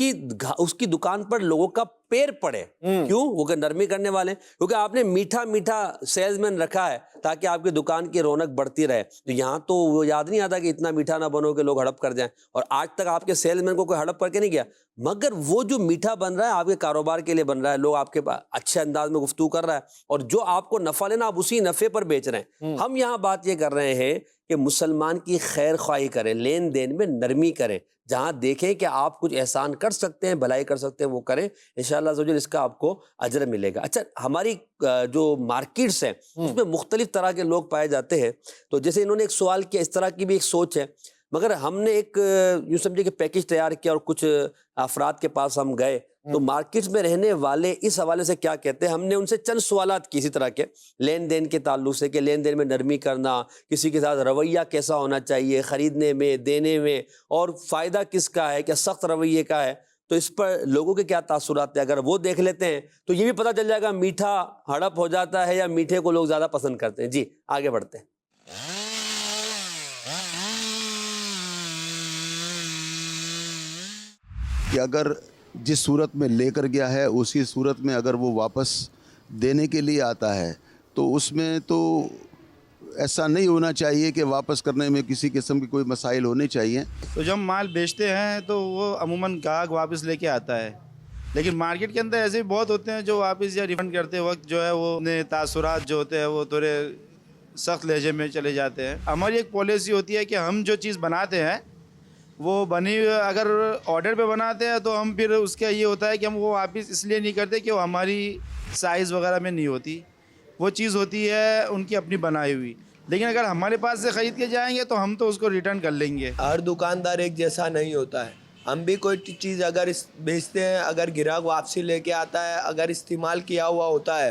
کی دکان پر لوگوں کا پیر پڑے. کیوں؟ وہ کہ نرمی کرنے والے, کیونکہ آپ نے میٹھا سیلز مین رکھا ہے تاکہ آپ کی دکان کی رونق بڑھتی رہے. تو یہاں تو وہ یاد نہیں آتا کہ اتنا میٹھا نہ بنو کہ لوگ ہڑپ کر جائیں, اور آج تک آپ کے سیلز مین کو کوئی ہڑپ کر کے نہیں گیا. مگر وہ جو میٹھا بن رہا ہے آپ کے کاروبار کے لیے بن رہا ہے, لوگ آپ کے اچھے انداز میں گفتگو کر رہا ہے, اور جو آپ کو نفع لینا آپ اسی نفع پر بیچ رہے ہیں. ہم یہاں بات یہ کر رہے ہیں کہ مسلمان کی خیر خواہی کریں, لین دین میں نرمی کریں, جہاں دیکھیں کہ آپ کچھ احسان کر سکتے ہیں, بھلائی کر سکتے ہیں, وہ کریں. انشاءاللہ عز و جل اس کا آپ کو اجر ملے گا. اچھا, ہماری جو مارکیٹس ہیں اس میں مختلف طرح کے لوگ پائے جاتے ہیں. تو جیسے انہوں نے ایک سوال کیا, اس طرح کی بھی ایک سوچ ہے, مگر ہم نے ایک یوں سمجھے کہ پیکج تیار کیا اور کچھ افراد کے پاس ہم گئے تو مارکیٹس میں رہنے والے اس حوالے سے کیا کہتے ہیں. ہم نے ان سے چند سوالات کی اسی طرح کے لین دین کے تعلق سے, کہ لین دین میں نرمی کرنا, کسی کے ساتھ رویہ کیسا ہونا چاہیے خریدنے میں, دینے میں, اور فائدہ کس کا ہے, کیا سخت رویے کا ہے. تو اس پر لوگوں کے کیا تاثرات ہیں, اگر وہ دیکھ لیتے ہیں تو یہ بھی پتہ چل جائے گا میٹھا ہڑپ ہو جاتا ہے یا میٹھے کو لوگ زیادہ پسند کرتے ہیں. جی آگے بڑھتے ہیں. کہ اگر جس صورت میں لے کر گیا ہے اسی صورت میں اگر وہ واپس دینے کے لیے آتا ہے تو اس میں تو ایسا نہیں ہونا چاہیے کہ واپس کرنے میں کسی قسم کی کوئی مسائل ہونے چاہیے. تو جب ہم مال بیچتے ہیں تو وہ عموماً گاہک واپس لے کے آتا ہے, لیکن مارکیٹ کے اندر ایسے بھی بہت ہوتے ہیں جو واپس یا ریفنڈ کرتے وقت جو ہے وہ اپنے تاثرات جو ہوتے ہیں وہ تھوڑے سخت لہجے میں چلے جاتے ہیں. ہماری ایک پالیسی ہوتی ہے کہ ہم جو چیز بناتے ہیں وہ بنی اگر آرڈر پہ بناتے ہیں تو ہم پھر اس کا یہ ہوتا ہے کہ ہم وہ واپس اس لیے نہیں کرتے کہ وہ ہماری سائز وغیرہ میں نہیں ہوتی, وہ چیز ہوتی ہے ان کی اپنی بنائی ہوئی. لیکن اگر ہمارے پاس سے خرید کے جائیں گے تو ہم تو اس کو ریٹرن کر لیں گے. ہر دکاندار ایک جیسا نہیں ہوتا ہے. ہم بھی کوئی چیز اگر بیچتے ہیں, اگر گراہک واپسی لے کے آتا ہے, اگر استعمال کیا ہوا ہوتا ہے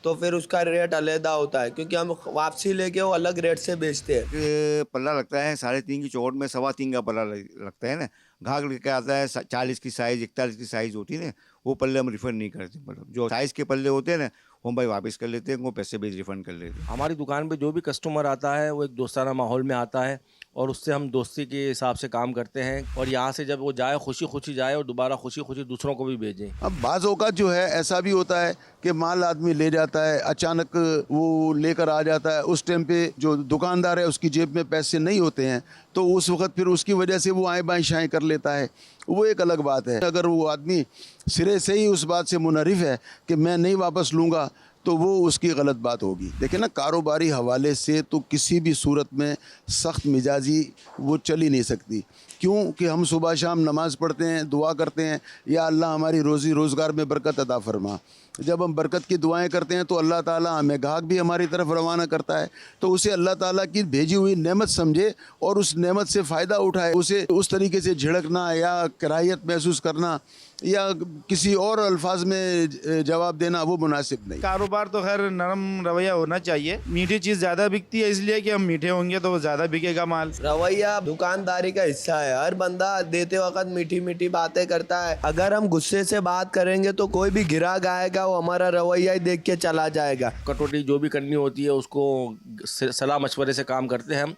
تو پھر اس کا ریٹ علیحدہ ہوتا ہے, کیونکہ ہم واپسی لے کے وہ الگ ریٹ سے بیچتے ہیں. پلہ لگتا ہے 3.5 کی چوٹ میں 3.25 کا پلہ لگتا ہے نا. گاہک لے کے آتا ہے 40 کی سائز 41 کی سائز ہوتی ہے نا, وہ پلے ہم ریفنڈ نہیں کرتے. مطلب جو سائز کے پلے ہوتے ہیں نا ہم بھائی واپس کر لیتے ہیں, وہ پیسے بھی ریفنڈ کر لیتے ہیں. ہماری دکان پہ جو بھی کسٹمر آتا ہے وہ ایک دوستانہ ماحول میں آتا ہے اور اس سے ہم دوستی کے حساب سے کام کرتے ہیں, اور یہاں سے جب وہ جائے خوشی خوشی جائے اور دوبارہ خوشی خوشی دوسروں کو بھی بھیجیں. اب بعض اوقات جو ہے ایسا بھی ہوتا ہے کہ مال آدمی لے جاتا ہے, اچانک وہ لے کر آ جاتا ہے, اس ٹائم پہ جو دکاندار ہے اس کی جیب میں پیسے نہیں ہوتے ہیں تو اس وقت پھر اس کی وجہ سے وہ آئیں بائیں شائیں کر لیتا ہے, وہ ایک الگ بات ہے. اگر وہ آدمی سرے سے ہی اس بات سے منحرف ہے کہ میں نہیں واپس لوں گا تو وہ اس کی غلط بات ہوگی. دیکھیں نا, کاروباری حوالے سے تو کسی بھی صورت میں سخت مزاجی وہ چل ہی نہیں سکتی. کیوں کہ ہم صبح شام نماز پڑھتے ہیں, دعا کرتے ہیں, یا اللہ ہماری روزی روزگار میں برکت عطا فرما. جب ہم برکت کی دعائیں کرتے ہیں تو اللہ تعالیٰ ہمیں گاہک بھی ہماری طرف روانہ کرتا ہے, تو اسے اللہ تعالیٰ کی بھیجی ہوئی نعمت سمجھے اور اس نعمت سے فائدہ اٹھائے. اسے اس طریقے سے جھڑکنا یا کراہیت محسوس کرنا یا کسی اور الفاظ میں جواب دینا وہ مناسب نہیں. کاروبار تو خیر نرم رویہ ہونا چاہیے. میٹھی چیز زیادہ بکتی ہے اس لیے کہ ہم میٹھے ہوں گے تو وہ زیادہ بکے گا مال. رویہ دکانداری کا حصہ ہے. ہر بندہ دیتے وقت میٹھی میٹھی باتیں کرتا ہے. اگر ہم غصے سے بات کریں گے تو کوئی بھی گراہک آئے گا وہ ہمارا رویہ ہی دیکھ کے چلا جائے گا. کٹوٹی جو بھی کرنی ہوتی ہے اس کو صلاح مشورے سے کام کرتے ہیں ہم,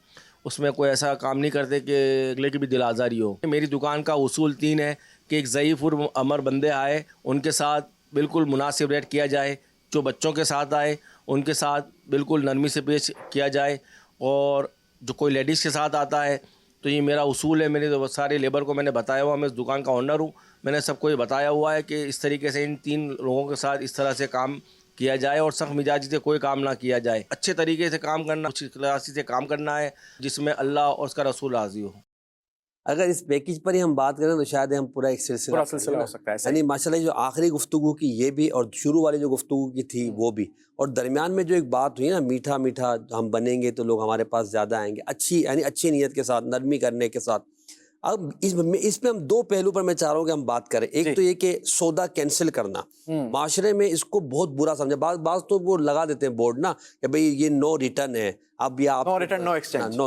اس میں کوئی ایسا کام نہیں کرتے کہ اگلے کی بھی دل آزاری ہو. میری دکان کا اصول 3 ہے کہ ایک ضعیف اور امر بندے آئے ان کے ساتھ بالکل مناسب ریٹ کیا جائے, جو بچوں کے ساتھ آئے ان کے ساتھ بالکل نرمی سے پیش کیا جائے, اور جو کوئی لیڈیز کے ساتھ آتا ہے تو یہ میرا اصول ہے. میرے سارے لیبر کو میں نے بتایا ہوا, میں اس دکان کا اونر ہوں, میں نے سب کو یہ بتایا ہوا ہے کہ اس طریقے سے ان 3 لوگوں کے ساتھ اس طرح سے کام کیا جائے اور سخت مزاجی سے کوئی کام نہ کیا جائے. اچھے طریقے سے کام کرنا, اچھی اخلاصی سے کام کرنا ہے جس میں اللہ اور اس کا رسول راضی ہو. اگر اس پیکج پر ہی ہم بات کریں تو شاید ہم پورا ایک سلسلہ ہو سکتا ہے. یعنی ماشاءاللہ جو آخری گفتگو کی یہ بھی اور شروع والی جو گفتگو کی تھی وہ بھی, اور درمیان میں جو ایک بات ہوئی نا میٹھا میٹھا ہم بنیں گے تو لوگ ہمارے پاس زیادہ آئیں گے, اچھی یعنی اچھی نیت کے ساتھ, نرمی کرنے کے ساتھ. اب اس میں ہم دو پہلو پر میں چاہ رہا ہوں کہ ہم بات کریں. ایک تو یہ کہ سودا کینسل کرنا معاشرے میں اس کو بہت برا سمجھا. بعض تو وہ لگا دیتے ہیں بورڈ نا کہ بھئی یہ نو ریٹرن ہے, اب یہ آپ نو ریٹرن نو ایکسچینج.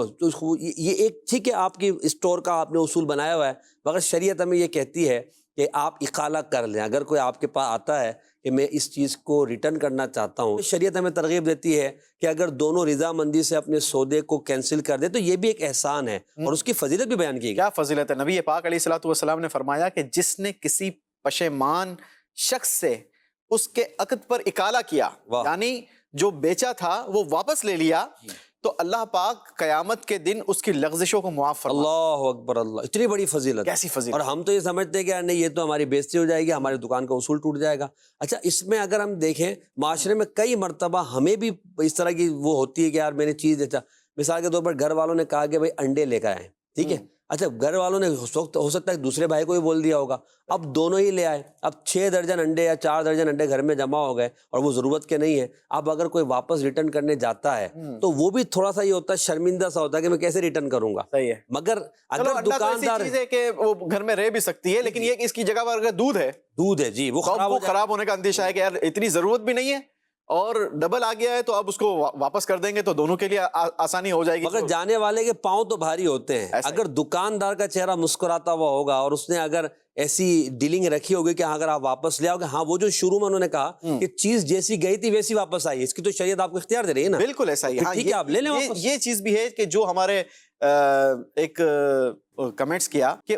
یہ ایک ٹھیک ہے آپ کی اسٹور کا آپ نے اصول بنایا ہوا ہے, مگر شریعت ہمیں یہ کہتی ہے کہ آپ اقالہ کر لیں. اگر کوئی آپ کے پاس آتا ہے کہ میں اس چیز کو ریٹرن کرنا چاہتا ہوں, شریعت ہمیں ترغیب دیتی ہے کہ اگر دونوں رضامندی سے اپنے سودے کو کینسل کر دیں تو یہ بھی ایک احسان ہے اور اس کی فضیلت بھی بیان کی گئی. کیا فضیلت ہے. نبی پاک علیہ الصلوۃ والسلام نے فرمایا کہ جس نے کسی پشیمان شخص سے اس کے عقد پر اکالہ کیا, یعنی جو بیچا تھا وہ واپس لے لیا, تو اللہ پاک قیامت کے دن اس کی لغزشوں کو معاف فرمائے. اللہ اکبر اللہ, اتنی بڑی فضیلت. کیسی فضیلت. اور ہم تو یہ سمجھتے ہیں کہ یار نہیں یہ تو ہماری بےزتی ہو جائے گی, ہماری دکان کا اصول ٹوٹ جائے گا. اچھا اس میں اگر ہم دیکھیں معاشرے میں کئی مرتبہ ہمیں بھی اس طرح کی وہ ہوتی ہے کہ یار میں نے چیز دیتا, مثال کے طور پر گھر والوں نے کہا کہ بھائی انڈے لے کر آئیں, ٹھیک ہے. اچھا گھر والوں نے ہو سکتا ہے دوسرے بھائی کو بھی بول دیا ہوگا, اب دونوں ہی لے آئے, اب 6 درجن انڈے یا 4 درجن انڈے گھر میں جمع ہو گئے اور وہ ضرورت کے نہیں ہے. اب اگر کوئی واپس ریٹرن کرنے جاتا ہے تو وہ بھی تھوڑا سا یہ ہوتا ہے, شرمندہ سا ہوتا ہے کہ میں کیسے ریٹرن کروں گا. صحیح ہے. مگر اگر دکاندار چیز ہے کہ وہ گھر میں رہ بھی سکتی ہے, لیکن یہ کہ اس کی جگہ پر اگر دودھ ہے جی وہ خراب ہونے کا اندیشہ ہے کہ یار اتنی ضرورت بھی نہیں ہے اور ڈبل آ گیا ہے, تو اب اس کو واپس کر دیں گے تو دونوں کے لیے آسانی ہو جائے گی. مگر جانے والے کے پاؤں تو بھاری ہوتے ہیں. اگر دکاندار کا چہرہ مسکراتا ہوا ہوگا اور اس نے اگر ایسی ڈیلنگ رکھی ہوگی کہ اگر آپ واپس لے آؤ گے, ہاں وہ جو شروع میں انہوں نے کہا کہ چیز جیسی گئی تھی ویسی واپس آئی, اس کی تو شریعت آپ کو اختیار دے رہی ہے نا. بالکل ایسا ہی. ٹھیک ہے آپ لے لیں واپس. یہ چیز بھی ہے کہ جو ہمارے ایک کمنٹس کیا کہ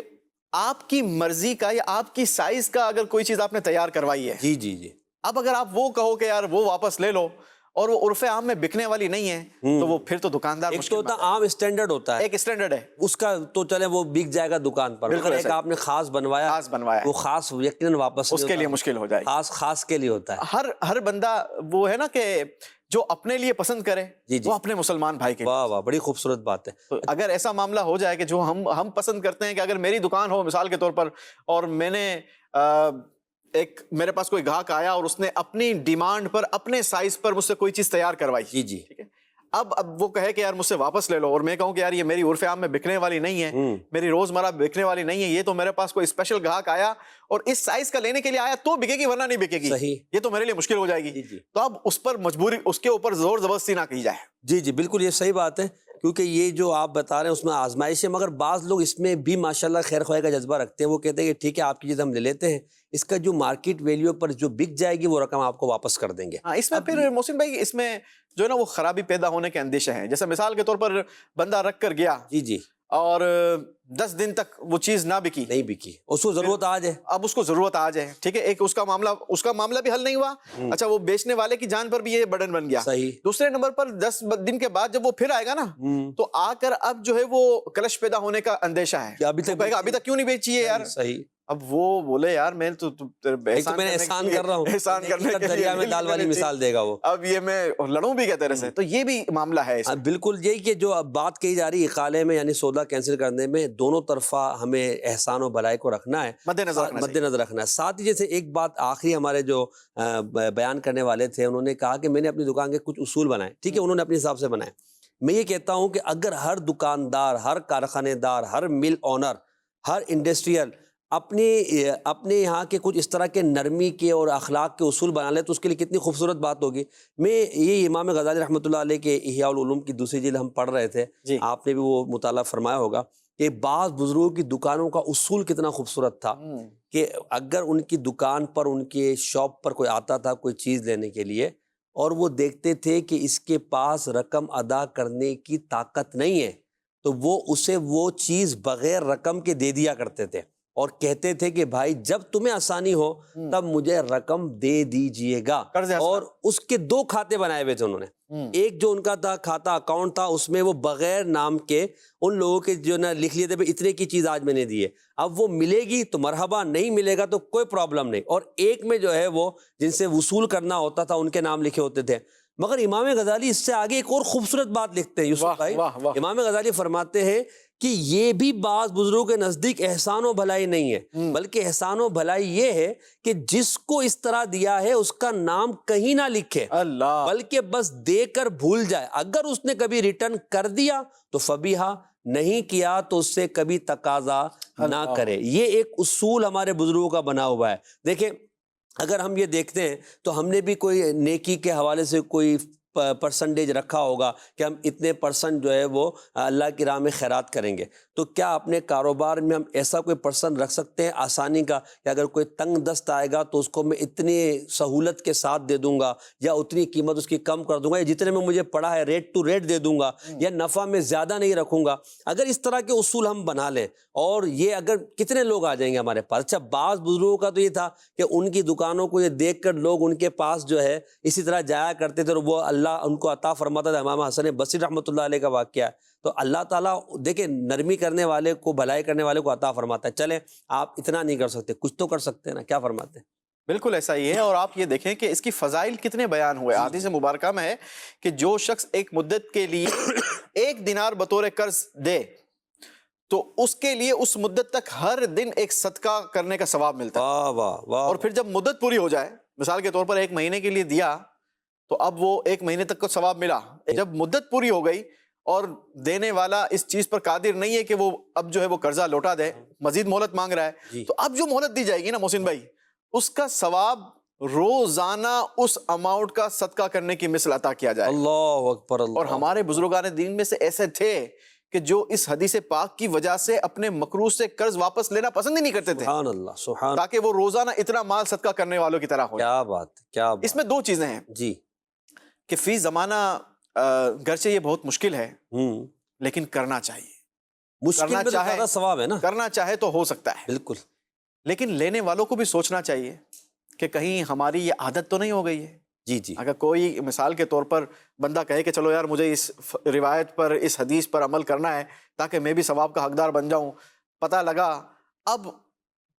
آپ کی مرضی کا یا آپ کی سائز کا اگر کوئی چیز آپ نے تیار کروائی ہے, جی جی جی, اب اگر آپ وہ کہو کہ یار وہ واپس لے لو اور وہ عرف عام میں بکنے والی نہیں ہے, تو وہ پھر تو دکاندار ایک تو ہوتا عام اسٹینڈرڈ ہوتا ہے, ایک اسٹینڈرڈ ہے اس کا تو چلے وہ بک جائے گا دکان پر. بالکل ایک آپ نے خاص بنوایا وہ خاص یقیناً واپس اس کے لیے مشکل ہو جائے. خاص کے لیے ہوتا ہے. ہر بندہ وہ ہے نا کہ جو اپنے لیے پسند کرے وہ اپنے مسلمان بھائی کے. واہ واہ, بڑی خوبصورت بات ہے. تو اگر ایسا معاملہ ہو جائے کہ جو ہم پسند کرتے ہیں کہ اگر میری دکان ہو مثال کے طور پر اور میں نے ایک میرے پاس کوئی گاہک آیا اور اس نے اپنی ڈیمانڈ پر اپنے سائز پر مجھ سے کوئی چیز تیار کروائی, جی جی, ٹھیک ہے, اب وہ کہے کہ یار مجھ سے واپس لے لو اور میں کہوں کہ یار یہ میری عرف عام میں بکنے والی نہیں ہے, میری روزمرہ بکنے والی نہیں ہے, یہ تو میرے پاس کوئی اسپیشل گاہک آیا اور اس سائز کا لینے کے لیے آیا تو بکے گی ورنہ نہیں بکے گی, صحیح, یہ تو میرے لیے مشکل ہو جائے گی. تو اب اس پر مجبوری, اس کے اوپر زور زبردستی نہ کی جائے. جی جی بالکل, یہ صحیح بات ہے, کیونکہ یہ جو آپ بتا رہے ہیں اس میں آزمائش ہے. مگر بعض لوگ اس میں بھی ماشاءاللہ خیر خواہ کا جذبہ رکھتے ہیں, وہ کہتے ہیں کہ ٹھیک ہے آپ کی چیز ہم لے لیتے ہیں, اس کا جو مارکیٹ ویلیو پر جو بک جائے گی وہ رقم آپ کو واپس کر دیں گے. اس میں پھر محسن بھائی اس میں جو ہے نا وہ خرابی پیدا ہونے کے اندیشہ ہیں. جیسے مثال کے طور پر بندہ رکھ کر گیا, جی جی, اور 10 دن تک وہ چیز نہیں بکی, اس کو ضرورت آ جائے, اب اس کو ضرورت آ جائے, ٹھیک ہے, ایک اس کا معاملہ بھی حل نہیں ہوا. اچھا وہ بیچنے والے کی جان پر بھی یہ برڈن بن گیا. صحیح. دوسرے نمبر پر 10 دن کے بعد جب وہ پھر آئے گا نا, تو آ کر اب جو ہے وہ کلش پیدا ہونے کا اندیشہ ہے, ابھی تک کیوں نہیں بیچی ہے یار. صحیح. اب وہ بولے یار میں تو احسان کر رہا ہوں, احسان کرنے کے دریا میں دال والی مثال دے گا وہ, اب یہ میں لڑوں بھی کیا طرح سے. تو یہ بھی معاملہ ہے. بالکل یہی کہ جو اب بات کہی جا رہی ہے اقالے میں یعنی سودا کینسل کرنے میں, دونوں طرفہ ہمیں احسان و بھلائی کو رکھنا ہے, مد نظر رکھنا ہے. ساتھ ہی جیسے ایک بات آخری ہمارے جو بیان کرنے والے تھے, انہوں نے کہا کہ میں نے اپنی دکان کے کچھ اصول بنائے, ٹھیک ہے, انہوں نے اپنے حساب سے بنائے. میں یہ کہتا ہوں کہ اگر ہر دکاندار, ہر کارخانے دار, ہر مل اونر, ہر انڈسٹریل اپنے یہاں کے کچھ اس طرح کے نرمی کے اور اخلاق کے اصول بنا لے تو اس کے لیے کتنی خوبصورت بات ہوگی. میں یہ امام غزالی رحمۃ اللہ علیہ کے احیاء العلوم کی دوسری جلد ہم پڑھ رہے تھے, آپ نے بھی وہ مطالعہ فرمایا ہوگا کہ بعض بزرگوں کی دکانوں کا اصول کتنا خوبصورت تھا کہ اگر ان کی دکان پر, ان کے شاپ پر کوئی آتا تھا کوئی چیز لینے کے لیے اور وہ دیکھتے تھے کہ اس کے پاس رقم ادا کرنے کی طاقت نہیں ہے, تو وہ اسے وہ چیز بغیر رقم کے دے دیا کرتے تھے اور کہتے تھے کہ بھائی جب تمہیں آسانی ہو تب مجھے رقم دے دیجئے گا. اور اس کے 2 کھاتے بنائے ہوئے تھے انہوں نے. ایک جو ان کا تھا کھاتا اکاؤنٹ تھا, اس میں وہ بغیر نام کے ان لوگوں کے جو نا لکھ لیے تھے اتنے کی چیز آج میں نے دی ہے, اب وہ ملے گی تو مرحبا, نہیں ملے گا تو کوئی پرابلم نہیں. اور ایک میں جو ہے وہ جن سے وصول کرنا ہوتا تھا ان کے نام لکھے ہوتے تھے. مگر امام غزالی اس سے آگے ایک اور خوبصورت بات لکھتے ہیں یوسف بھائی. امام غزالی فرماتے ہیں کہ یہ بھی بعض بزرگوں کے نزدیک احسان و بھلائی نہیں ہے, بلکہ احسان و بھلائی یہ ہے کہ جس کو اس طرح دیا ہے اس کا نام کہیں نہ لکھے, بلکہ بس دے کر بھول جائے. اگر اس نے کبھی ریٹرن کر دیا تو فبیہا, نہیں کیا تو اس سے کبھی تقاضا نہ کرے. یہ ایک اصول ہمارے بزرگوں کا بنا ہوا ہے. دیکھیں اگر ہم یہ دیکھتے ہیں تو ہم نے بھی کوئی نیکی کے حوالے سے کوئی پرسنٹیج رکھا ہوگا کہ ہم اتنے پرسنٹ جو ہے وہ اللہ کی راہ میں خیرات کریں گے. تو کیا اپنے کاروبار میں ہم ایسا کوئی پرسنٹ رکھ سکتے ہیں آسانی کا کہ اگر کوئی تنگ دست آئے گا تو اس کو میں اتنی سہولت کے ساتھ دے دوں گا یا اتنی قیمت اس کی کم کر دوں گا یا جتنے میں مجھے پڑا ہے ریٹ ٹو ریٹ دے دوں گا یا نفع میں زیادہ نہیں رکھوں گا؟ اگر اس طرح کے اصول ہم بنا لیں اور یہ اگر کتنے لوگ آ جائیں گے ہمارے پاس. اچھا بعض بزرگوں کا تو یہ تھا کہ ان کی دکانوں کو یہ دیکھ کر لوگ ان کے پاس جو ہے اسی طرح جایا کرتے تھے اور وہ اللہ ان کو عطا فرماتا تھا. امام حسن بصری رحمۃ اللہ علیہ کا واقعہ ہے. تو اللہ تعالیٰ دیکھیں نرمی کرنے والے کو بھلائی کرنے والے کو عطا فرماتا ہے. چلیں آپ اتنا نہیں کر سکتے کچھ تو کر سکتے ہیں نا. کیا فرماتے ہیں؟ بالکل ایسا ہی ہے. اور آپ یہ دیکھیں کہ اس کی فضائل کتنے بیان ہوئے. حدیث مبارکہ میں ہے کہ جو شخص ایک مدت کے لیے 1 دینار بطور قرض دے تو اس کے لیے اس مدت تک ہر دن ایک صدقہ کرنے کا ثواب ملتا ہے. واہ واہ واہ. اور پھر جب مدت پوری ہو جائے، مثال کے طور پر 1 مہینے کے لیے دیا تو اب وہ 1 مہینے تک کا ثواب ملا. جب مدت پوری ہو گئی اور دینے والا اس چیز پر قادر نہیں ہے کہ وہ اب جو ہے وہ قرضہ لوٹا دے، مزید مہلت مانگ رہا ہے، تو اب جو مہلت دی جائے گی نا محسن بھائی، اس کا ثواب روزانہ اس اماؤنٹ کا صدقہ کرنے کی مثل عطا کیا جائے. اللہ اکبر. اللہ. اور ہمارے بزرگان دین میں سے ایسے تھے کہ جو اس حدیث پاک کی وجہ سے اپنے مقروض سے قرض واپس لینا پسند ہی نہیں کرتے تھے، سبحان اللہ سبحان. تاکہ وہ روزانہ اتنا مال صدقہ کرنے والوں کی طرح ہو. کیا بات کیا بات. اس میں 2 چیزیں ہیں جی کہ فی زمانہ گرچہ یہ بہت مشکل ہے لیکن کرنا چاہیے. مشکل میں تو زیادہ ثواب ہے نا. کرنا چاہے تو ہو سکتا ہے بالکل. لیکن لینے والوں کو بھی سوچنا چاہیے کہ کہیں ہماری یہ عادت تو نہیں ہو گئی ہے. جی جی. اگر کوئی مثال کے طور پر بندہ کہے کہ چلو یار مجھے اس روایت پر اس حدیث پر عمل کرنا ہے تاکہ میں بھی ثواب کا حقدار بن جاؤں، پتہ لگا اب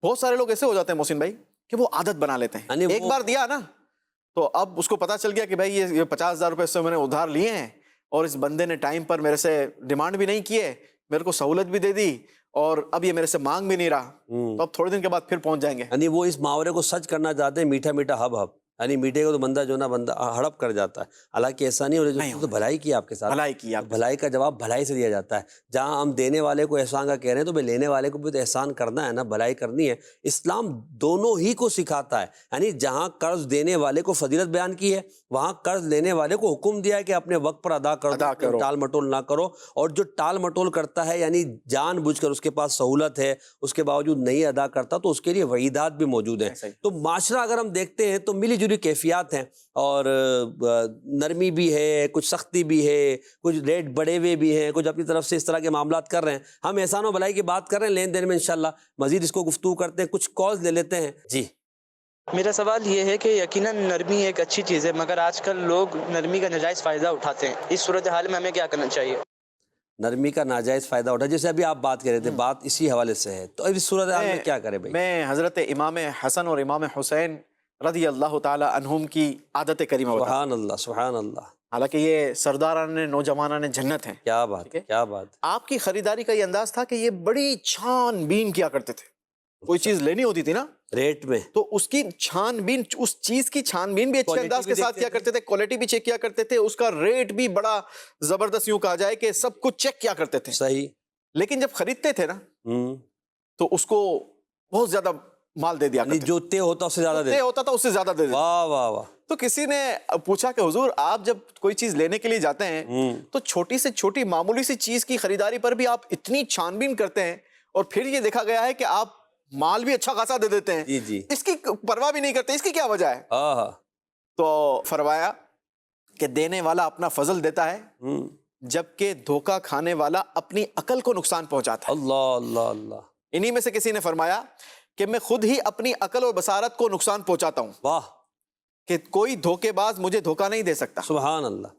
بہت سارے لوگ ایسے ہو جاتے ہیں محسن بھائی کہ وہ عادت بنا لیتے ہیں. ایک بار دیا نا تو اب اس کو پتہ چل گیا کہ بھائی یہ 50,000 روپے سے میں نے ادھار لیے ہیں اور اس بندے نے ٹائم پر میرے سے ڈیمانڈ بھی نہیں کیے، میرے کو سہولت بھی دے دی اور اب یہ میرے سے مانگ بھی نہیں رہا، تو اب تھوڑے دن کے بعد پھر پہنچ جائیں گے. یعنی وہ اس محاورے کو سچ کرنا چاہتے ہیں، میٹھا میٹھا ہب ہب. یعنی میٹھے کو تو بندہ جو نا بندہ ہڑپ کر جاتا ہے. حالانکہ ایسا نہیں ہو رہا، تو بھلائی کی آپ کے ساتھ، بھلائی کا جواب بھلائی سے دیا جاتا ہے. جہاں ہم دینے والے کو احسان کا کہہ رہے ہیں تو لینے والے کو بھی تو احسان کرنا ہے نا، بھلائی کرنی ہے. اسلام دونوں ہی کو سکھاتا ہے. یعنی جہاں قرض دینے والے کو فضیلت بیان کی ہے وہاں قرض لینے والے کو حکم دیا ہے کہ اپنے وقت پر ادا کرو، ٹال مٹول نہ کرو. اور جو ٹال مٹول کرتا ہے یعنی جان بوجھ کر اس کے پاس سہولت ہے اس کے باوجود نہیں ادا کرتا تو اس کے لیے وعیدات بھی موجود ہیں. تو معاشرہ اگر ہم دیکھتے ہیں تو ملی جلی کیفیات ہیں اور نرمی بھی ہے، کچھ سختی بھی ہے، کچھ ریٹ بڑے ہوئے بھی ہیں، کچھ اپنی طرف سے اس طرح کے معاملات کر رہے ہیں. ہم احسان و بھلائی کی بات کر رہے ہیں، لین دین میں انشاءاللہ مزید اس کو گفتگو کرتے ہیں. کچھ کالز لے لیتے ہیں. جی میرا سوال یہ ہے کہ یقیناً نرمی ایک اچھی چیز ہے مگر آج کل لوگ نرمی کا ناجائز فائدہ اٹھاتے ہیں. اس صورتحال میں ہمیں کیا کرنا چاہیے؟ نرمی کا ناجائز فائدہ اٹھا، جیسے ابھی آپ بات کر رہے تھے، بات اسی حوالے سے ہے. تو اس صورتحال میں کیا کرے بھائی؟ میں حضرت امام حسن اور امام حسین رضی اللہ تعالی عنہم کی عادت کریمہ بتا. سبحان اللہ سبحان اللہ. حالانکہ یہ سرداران نوجوانان جنت ہیں. کیا بات کیا بات. آپ کی خریداری کا یہ انداز تھا کہ یہ بڑی چھان بین کیا کرتے تھے. کوئی چیز لینی ہوتی تھی نا ریٹ میں تو اس کی چھان بین، اس چیز کی چھان بین بھی اچھے انداز کے ساتھ کیا کرتے تھے، کوالٹی بھی چیک کیا کرتے تھے، اس کا ریٹ بھی بڑا زبردست یوں کہا جائے کہ سب کچھ چیک کیا کرتے تھے. صحیح. لیکن جب خریدتے تھے نا تو اس کو بہت زیادہ مال دے دیا کرتے. جو طے ہوتا اس سے زیادہ دے ہوتا تھا، اس سے زیادہ دے دیتے. واہ واہ واہ. تو کسی نے پوچھا کہ حضور آپ جب کوئی چیز لینے کے لیے جاتے ہیں تو چھوٹی سے چھوٹی معمولی سی چیز کی خریداری پر بھی آپ اتنی چھان بین کرتے ہیں اور پھر یہ دیکھا گیا ہے کہ آپ مال بھی اچھا خاصا دے دیتے ہیں. جی جی. اس کی پرواہ بھی نہیں کرتے، اس کی کیا وجہ ہے؟ تو فرمایا کہ دینے والا اپنا فضل دیتا ہے جبکہ دھوکہ کھانے والا اپنی عقل کو نقصان پہنچاتا ہے. اللہ اللہ اللہ. انہی میں سے کسی نے فرمایا کہ میں خود ہی اپنی عقل اور بصارت کو نقصان پہنچاتا ہوں. واہ. کہ کوئی دھوکے باز مجھے دھوکہ نہیں دے سکتا. سبحان اللہ.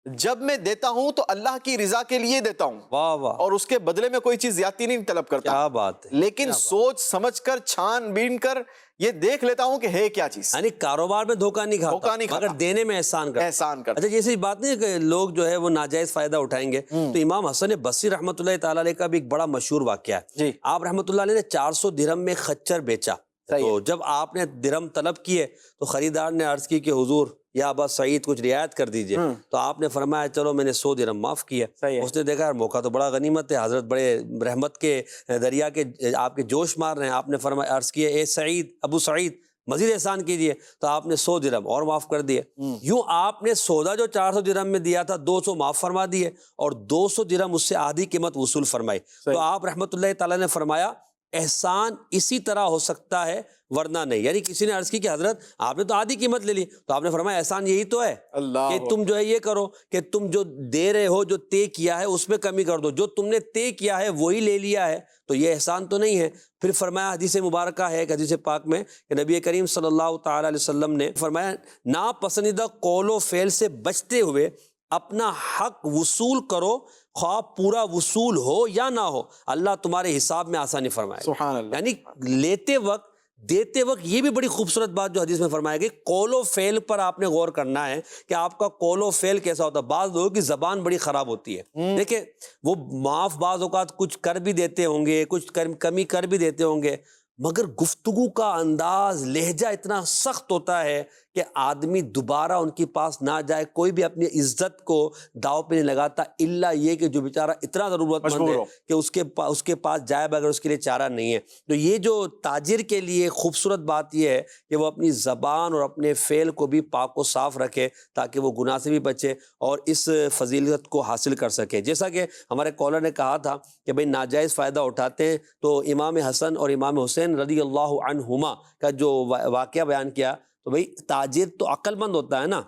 جب میں دیتا ہوں تو اللہ کی رضا کے لیے دیتا ہوں. واہ واہ. اور اس کے بدلے میں کوئی چیز زیادتی نہیں طلب کرتا. کیا بات ہے. لیکن سوچ سمجھ کر چھان بین کر یہ دیکھ لیتا ہوں کہ ہے کیا چیز. یعنی کاروبار میں دھوکہ نہیں کھاتا مگر دینے میں احسان کرتا. اچھا جیسی بات نہیں کہ لوگ جو ہے وہ ناجائز فائدہ اٹھائیں گے. تو امام حسن بصری رحمۃ اللہ تعالی علیہ کا بھی ایک بڑا مشہور واقعہ ہے. آپ رحمۃ اللہ علیہ نے 400 درہم میں خچر بیچا. تو جب آپ نے درہم طلب کیے تو خریدار نے عرض کی کہ حضور یا ابا سعید کچھ رعایت کر دیجئے، تو آپ نے فرمایا چلو میں نے 100 درہم معاف کیا۔ اس نے دیکھا موقع تو بڑا غنیمت ہے، حضرت بڑے رحمت کے دریا کے آپ کے جوش مار رہے ہیں، آپ نے فرمایا عرض کیا اے سعید ابو سعید مزید احسان کیجئے، تو آپ نے 100 درہم اور معاف کر دیے۔ یوں آپ نے سودا جو 400 درہم میں دیا تھا 200 معاف فرما دیے اور 200 درہم اس سے آدھی قیمت وصول فرمائی۔ تو آپ رحمت اللہ تعالیٰ نے فرمایا احسان اسی طرح ہو سکتا ہے ورنہ نہیں، یعنی کسی نے عرض کی کہ حضرت آپ نے تو آدھی قیمت لے لی، تو آپ نے فرمایا احسان یہی تو ہے کہ تم جو ہے یہ کرو کہ تم جو دے رہے ہو جو طے کیا ہے اس میں کمی کر دو، جو تم نے طے کیا ہے وہی لے لیا ہے، تو یہ احسان تو نہیں ہے۔ پھر فرمایا حدیث مبارکہ ہے ایک حدیث پاک میں کہ نبی کریم صلی اللہ تعالی علیہ وسلم نے فرمایا ناپسندیدہ قول و فعل سے بچتے ہوئے اپنا حق وصول کرو، خواہ پورا وصول ہو یا نہ ہو، اللہ تمہارے حساب میں آسانی فرمائے۔ سبحان اللہ۔ یعنی لیتے وقت دیتے وقت یہ بھی بڑی خوبصورت بات جو حدیث میں فرمایا گئی، قول و فعل پر آپ نے غور کرنا ہے کہ آپ کا قول و فعل کیسا ہوتا ہے۔ بعض لوگوں کی زبان بڑی خراب ہوتی ہے، دیکھیں وہ معاف بعض اوقات کچھ کر بھی دیتے ہوں گے، کچھ کمی کر بھی دیتے ہوں گے، مگر گفتگو کا انداز لہجہ اتنا سخت ہوتا ہے کہ آدمی دوبارہ ان کے پاس نہ جائے، کوئی بھی اپنی عزت کو داؤ پہ نہیں لگاتا الا یہ کہ جو بیچارہ اتنا ضرورت مند ہے کہ اس کے پاس جائے بغیر اس کے لیے چارہ نہیں ہے۔ تو یہ جو تاجر کے لیے خوبصورت بات یہ ہے کہ وہ اپنی زبان اور اپنے فعل کو بھی پاک و صاف رکھے تاکہ وہ گناہ سے بھی بچے اور اس فضیلت کو حاصل کر سکے۔ جیسا کہ ہمارے کالر نے کہا تھا کہ بھئی ناجائز فائدہ اٹھاتے ہیں، تو امام حسن اور امام حسین رضی اللہ عنہما کا جو واقعہ بیان کیا، تو بھئی تاجر تو عقل مند ہوتا ہے نا،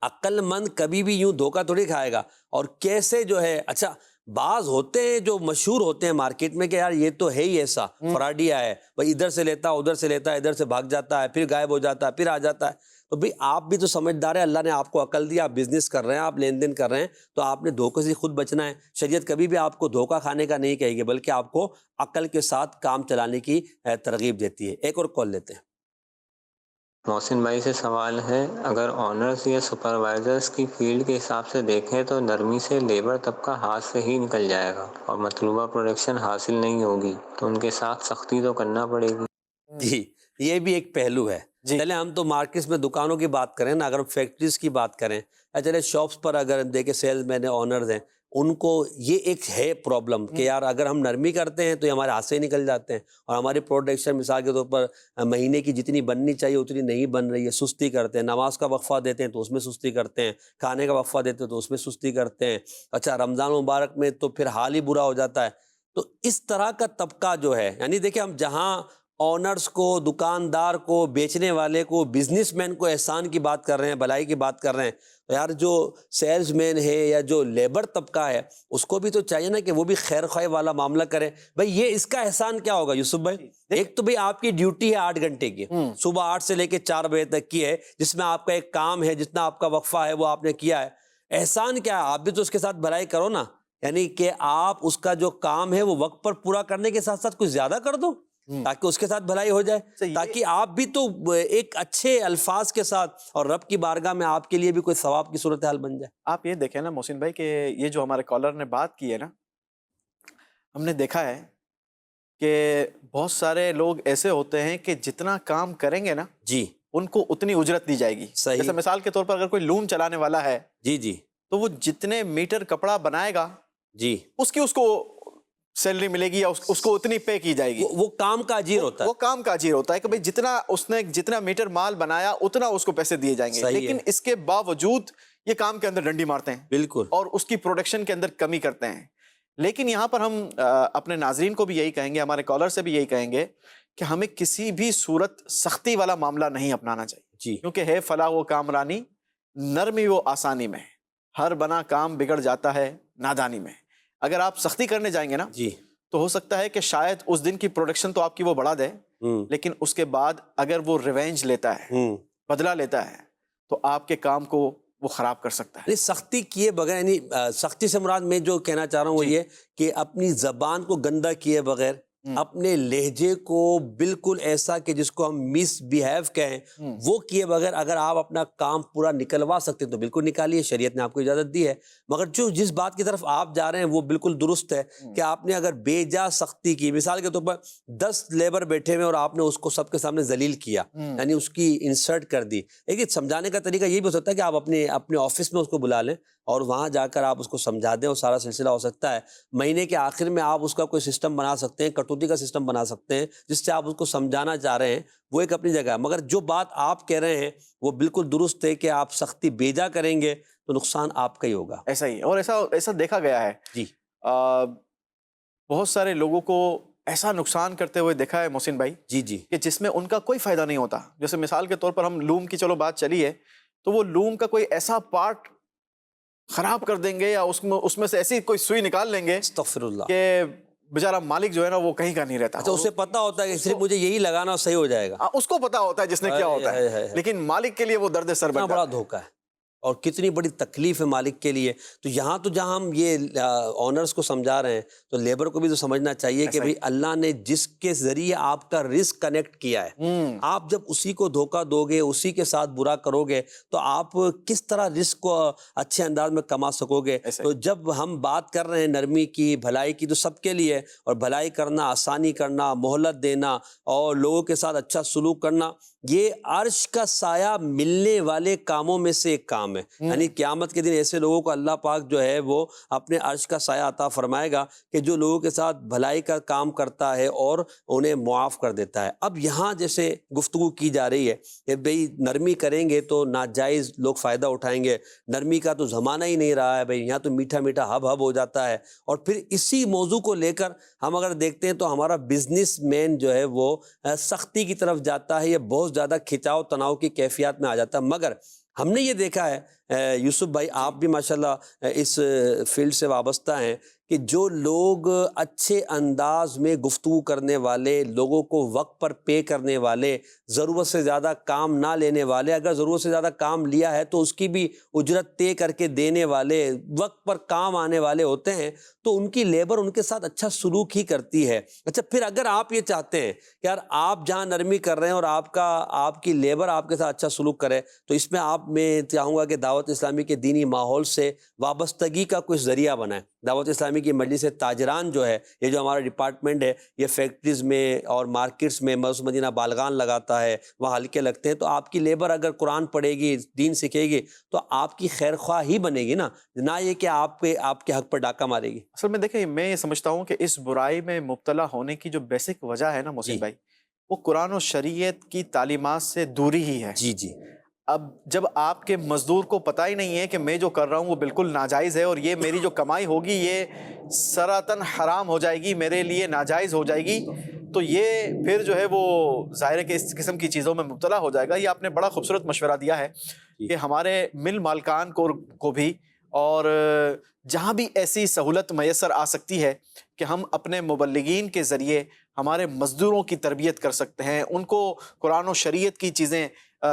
عقل مند کبھی بھی یوں دھوکہ تھوڑی کھائے گا، اور کیسے جو ہے اچھا بعض ہوتے ہیں جو مشہور ہوتے ہیں مارکیٹ میں کہ یار یہ تو ہے ہی ایسا فراڈیا ہے، بھئی ادھر سے لیتا ادھر سے لیتا ہے، ادھر سے بھاگ جاتا ہے پھر غائب ہو جاتا ہے پھر آ جاتا ہے۔ تو بھئی آپ بھی تو سمجھدار ہے، اللہ نے آپ کو عقل دیا، آپ بزنس کر رہے ہیں، آپ لین دین کر رہے ہیں، تو آپ نے دھوکے سے خود بچنا ہے۔ شریعت کبھی بھی آپ کو دھوکہ کھانے کا نہیں کہے گی، بلکہ آپ کو عقل کے ساتھ کام چلانے کی ترغیب دیتی ہے۔ ایک اور کال لیتے ہیں۔ محسن بھائی سے سوال ہے، اگر آنرز یا سپروائزرز کی فیلڈ کے حساب سے دیکھیں تو نرمی سے لیبر طبقہ ہاتھ سے ہی نکل جائے گا اور مطلوبہ پروڈکشن حاصل نہیں ہوگی، تو ان کے ساتھ سختی تو کرنا پڑے گی۔ جی یہ بھی ایک پہلو ہے۔ چلے ہم تو مارکیٹس میں دکانوں کی بات کریں نا، اگر ہم فیکٹریز کی بات کریں، چلے شاپس پر اگر دیکھیں سیلز مین آنرز ہیں، ان کو یہ ایک ہے پرابلم کہ یار اگر ہم نرمی کرتے ہیں تو یہ ہمارے ہاتھ سے ہی نکل جاتے ہیں، اور ہماری پروڈکشن مثال کے طور پر مہینے کی جتنی بننی چاہیے اتنی نہیں بن رہی ہے، سستی کرتے ہیں، نماز کا وقفہ دیتے ہیں تو اس میں سستی کرتے ہیں، کھانے کا وقفہ دیتے ہیں تو اس میں سستی کرتے ہیں، اچھا رمضان مبارک میں تو پھر حال ہی برا ہو جاتا ہے۔ تو اس طرح کا طبقہ جو ہے، یعنی دیکھیں ہم جہاں آنرز کو، دکاندار کو، بیچنے والے کو، بزنس مین کو احسان کی بات کر رہے ہیں، بھلائی کی بات کر رہے ہیں، تو یار جو سیلز مین ہے یا جو لیبر طبقہ ہے اس کو بھی تو چاہیے نا کہ وہ بھی خیر خواہ والا معاملہ کرے۔ بھائی یہ اس کا احسان کیا ہوگا یوسف بھائی؟ ایک تو بھائی آپ کی ڈیوٹی ہے 8 گھنٹے کی، صبح 8 سے لے کے 4 بجے تک کی ہے، جس میں آپ کا ایک کام ہے، جتنا آپ کا وقفہ ہے وہ آپ نے کیا ہے۔ احسان کیا ہے؟ آپ بھی تو اس کے ساتھ بھلائی کرو نا، یعنی کہ آپ اس کا جو کام ہے وہ وقت پر پورا کرنے کے ساتھ ساتھ کچھ زیادہ کر دو تاکہ اس کے ساتھ بھلائی ہو جائے، تاکہ آپ بھی تو ایک اچھے الفاظ کے ساتھ اور رب کی بارگاہ میں آپ کے لیے بھی کوئی ثواب کی صورتحال بن جائے۔ آپ یہ دیکھیں نا محسن بھائی کہ یہ جو ہمارے کالر نے بات کی ہے نا، ہم نے دیکھا ہے کہ بہت سارے لوگ ایسے ہوتے ہیں کہ جتنا کام کریں گے نا جی ان کو اتنی اجرت دی جائے گی۔ جیسے مثال کے طور پر اگر کوئی لوم چلانے والا ہے جی جی تو وہ جتنے میٹر کپڑا بنائے گا جی اس کو سیلری ملے گی یا اس کو اتنی پے کی جائے گی۔ وہ کام کا اجیر ہوتا ہے، وہ کام کا اجیر ہوتا ہے کہ بھئی جتنا اس نے جتنا میٹر مال بنایا اتنا اس کو پیسے دیے جائیں گے، لیکن اس کے باوجود یہ کام کے اندر ڈنڈی مارتے ہیں بالکل، اور اس کی پروڈکشن کے اندر کمی کرتے ہیں۔ لیکن یہاں پر ہم اپنے ناظرین کو بھی یہی کہیں گے، ہمارے کالر سے بھی یہی کہیں گے کہ ہمیں کسی بھی صورت سختی والا معاملہ نہیں اپنانا چاہیے جی، کیونکہ ہے فلاح و کامرانی نرمی و آسانی میں، ہر بنا کام بگڑ جاتا ہے نادانی میں۔ اگر آپ سختی کرنے جائیں گے نا جی تو ہو سکتا ہے کہ شاید اس دن کی پروڈکشن تو آپ کی وہ بڑھا دے، لیکن اس کے بعد اگر وہ ریونج لیتا ہے، بدلہ لیتا ہے، تو آپ کے کام کو وہ خراب کر سکتا ہے۔ یعنی سختی کیے بغیر، یعنی سختی سے مراد میں جو کہنا چاہ رہا ہوں وہ یہ کہ اپنی زبان کو گندا کیے بغیر اپنے لہجے کو بالکل ایسا کہ جس کو ہم مس بیہیو کہیں وہ کیے بغیر اگر آپ اپنا کام پورا نکلوا سکتے ہیں تو بالکل نکالیے، شریعت نے آپ کو اجازت دی ہے. مگر جس بات کی طرف آپ جا رہے ہیں وہ بالکل درست ہے کہ آپ نے اگر بے جا سختی کی، مثال کے طور پر 10 لیبر بیٹھے ہوئے اور آپ نے اس کو سب کے سامنے ذلیل کیا، یعنی اس کی انسلٹ کر دی. لیکن سمجھانے کا طریقہ یہ بھی ہو سکتا ہے کہ آپ اپنے آفس میں اس کو بلا لیں اور وہاں جا کر آپ اس کو سمجھا دیں، اور سارا سلسلہ ہو سکتا ہے مہینے کے آخر میں آپ اس کا کوئی سسٹم بنا سکتے ہیں، کٹوتی کا سسٹم بنا سکتے ہیں جس سے آپ اس کو سمجھانا چاہ رہے ہیں، وہ ایک اپنی جگہ ہے. مگر جو بات آپ کہہ رہے ہیں وہ بالکل درست ہے کہ آپ سختی بیجا کریں گے تو نقصان آپ کا ہی ہوگا. ایسا ہی، اور ایسا دیکھا گیا ہے جی بہت سارے لوگوں کو ایسا نقصان کرتے ہوئے دیکھا ہے محسن بھائی، جی جی کہ جس میں ان کا کوئی فائدہ نہیں ہوتا. جیسے مثال کے طور پر ہم لوم کی چلو بات چلی ہے، تو وہ لوم کا کوئی ایسا پارٹ خراب کر دیں گے یا اس میں سے ایسی کوئی سوئی نکال لیں گے استغفر اللہ کہ بیچارہ مالک جو ہے نا وہ کہیں کا نہیں رہتا. اچھا اسے پتہ ہوتا ہے کہ صرف مجھے یہی لگانا اور صحیح ہو جائے گا. اس کو پتا ہوتا ہے جس نے کیا ہوتا ہے، لیکن مالک کے لیے وہ درد سر اتنا بن بڑا جاتا ہے. دھوکہ ہے اور کتنی بڑی تکلیف ہے مالک کے لیے. تو یہاں تو جہاں ہم یہ آنرز کو سمجھا رہے ہیں تو لیبر کو بھی تو سمجھنا چاہیے کہ بھئی اللہ نے جس کے ذریعے آپ کا رزق کنیکٹ کیا ہے، آپ جب اسی کو دھوکہ دو گے، اسی کے ساتھ برا کرو گے تو آپ کس طرح رزق کو اچھے انداز میں کما سکو گے. تو جب ہم بات کر رہے ہیں نرمی کی، بھلائی کی، تو سب کے لیے، اور بھلائی کرنا، آسانی کرنا، مہلت دینا اور لوگوں کے ساتھ اچھا سلوک کرنا، یہ عرش کا سایہ ملنے والے کاموں میں سے ایک کام ہے. یعنی قیامت کے دن ایسے لوگوں کو اللہ پاک جو ہے وہ اپنے عرش کا سایہ عطا فرمائے گا کہ جو لوگوں کے ساتھ بھلائی کا کام کرتا ہے اور انہیں معاف کر دیتا ہے. اب یہاں جیسے گفتگو کی جا رہی ہے کہ بھئی نرمی کریں گے تو ناجائز لوگ فائدہ اٹھائیں گے، نرمی کا تو زمانہ ہی نہیں رہا ہے بھئی، یہاں تو میٹھا میٹھا ہب ہب ہو جاتا ہے. اور پھر اسی موضوع کو لے کر ہم اگر دیکھتے ہیں تو ہمارا بزنس مین جو ہے وہ سختی کی طرف جاتا ہے، یا بہت زیادہ کھچاؤ تناؤ کی کیفیات میں آ جاتا ہے. مگر ہم نے یہ دیکھا ہے یوسف بھائی، آپ بھی ماشاءاللہ اس فیلڈ سے وابستہ ہیں، کہ جو لوگ اچھے انداز میں گفتگو کرنے والے، لوگوں کو وقت پر پے کرنے والے، ضرورت سے زیادہ کام نہ لینے والے، اگر ضرورت سے زیادہ کام لیا ہے تو اس کی بھی اجرت طے کر کے دینے والے، وقت پر کام آنے والے ہوتے ہیں، تو ان کی لیبر ان کے ساتھ اچھا سلوک ہی کرتی ہے. اچھا پھر اگر آپ یہ چاہتے ہیں کہ یار آپ جہاں نرمی کر رہے ہیں اور آپ کی لیبر آپ کے ساتھ اچھا سلوک کرے، تو اس میں میں چاہوں گا کہ دعوت اسلامی کے دینی ماحول سے وابستگی کا کچھ ذریعہ بنائیں. دعوت اسلامی کی مجلس تاجران جو ہے، یہ جو ہمارا ڈپارٹمنٹ ہے، یہ فیکٹریز میں اور مارکیٹس میں مسجد مدینہ بالغان لگاتا ہے، وہاں حلقے لگتے ہیں. تو آپ کی لیبر اگر قرآن پڑھے گی، دین سیکھے گی، تو آپ کی خیر خواہ ہی بنے گی نا یہ کہ آپ کے حق پر ڈاکہ مارے گی. اصل میں دیکھیں، میں یہ سمجھتا ہوں کہ اس برائی میں مبتلا ہونے کی جو بیسک وجہ ہے نا محسن بھائی، وہ قرآن و شریعت کی تعلیمات سے دوری ہی ہے. جی جی. اب جب آپ کے مزدور کو پتہ ہی نہیں ہے کہ میں جو کر رہا ہوں وہ بالکل ناجائز ہے، اور یہ میری جو کمائی ہوگی یہ سراتن حرام ہو جائے گی، میرے لیے ناجائز ہو جائے گی، تو یہ پھر جو ہے وہ ظاہر ہے کہ اس قسم کی چیزوں میں مبتلا ہو جائے گا. یہ آپ نے بڑا خوبصورت مشورہ دیا ہے کہ ہمارے مل مالکان کو بھی، اور جہاں بھی ایسی سہولت میسر آ سکتی ہے کہ ہم اپنے مبلغین کے ذریعے ہمارے مزدوروں کی تربیت کر سکتے ہیں، ان کو قرآن و شریعت کی چیزیں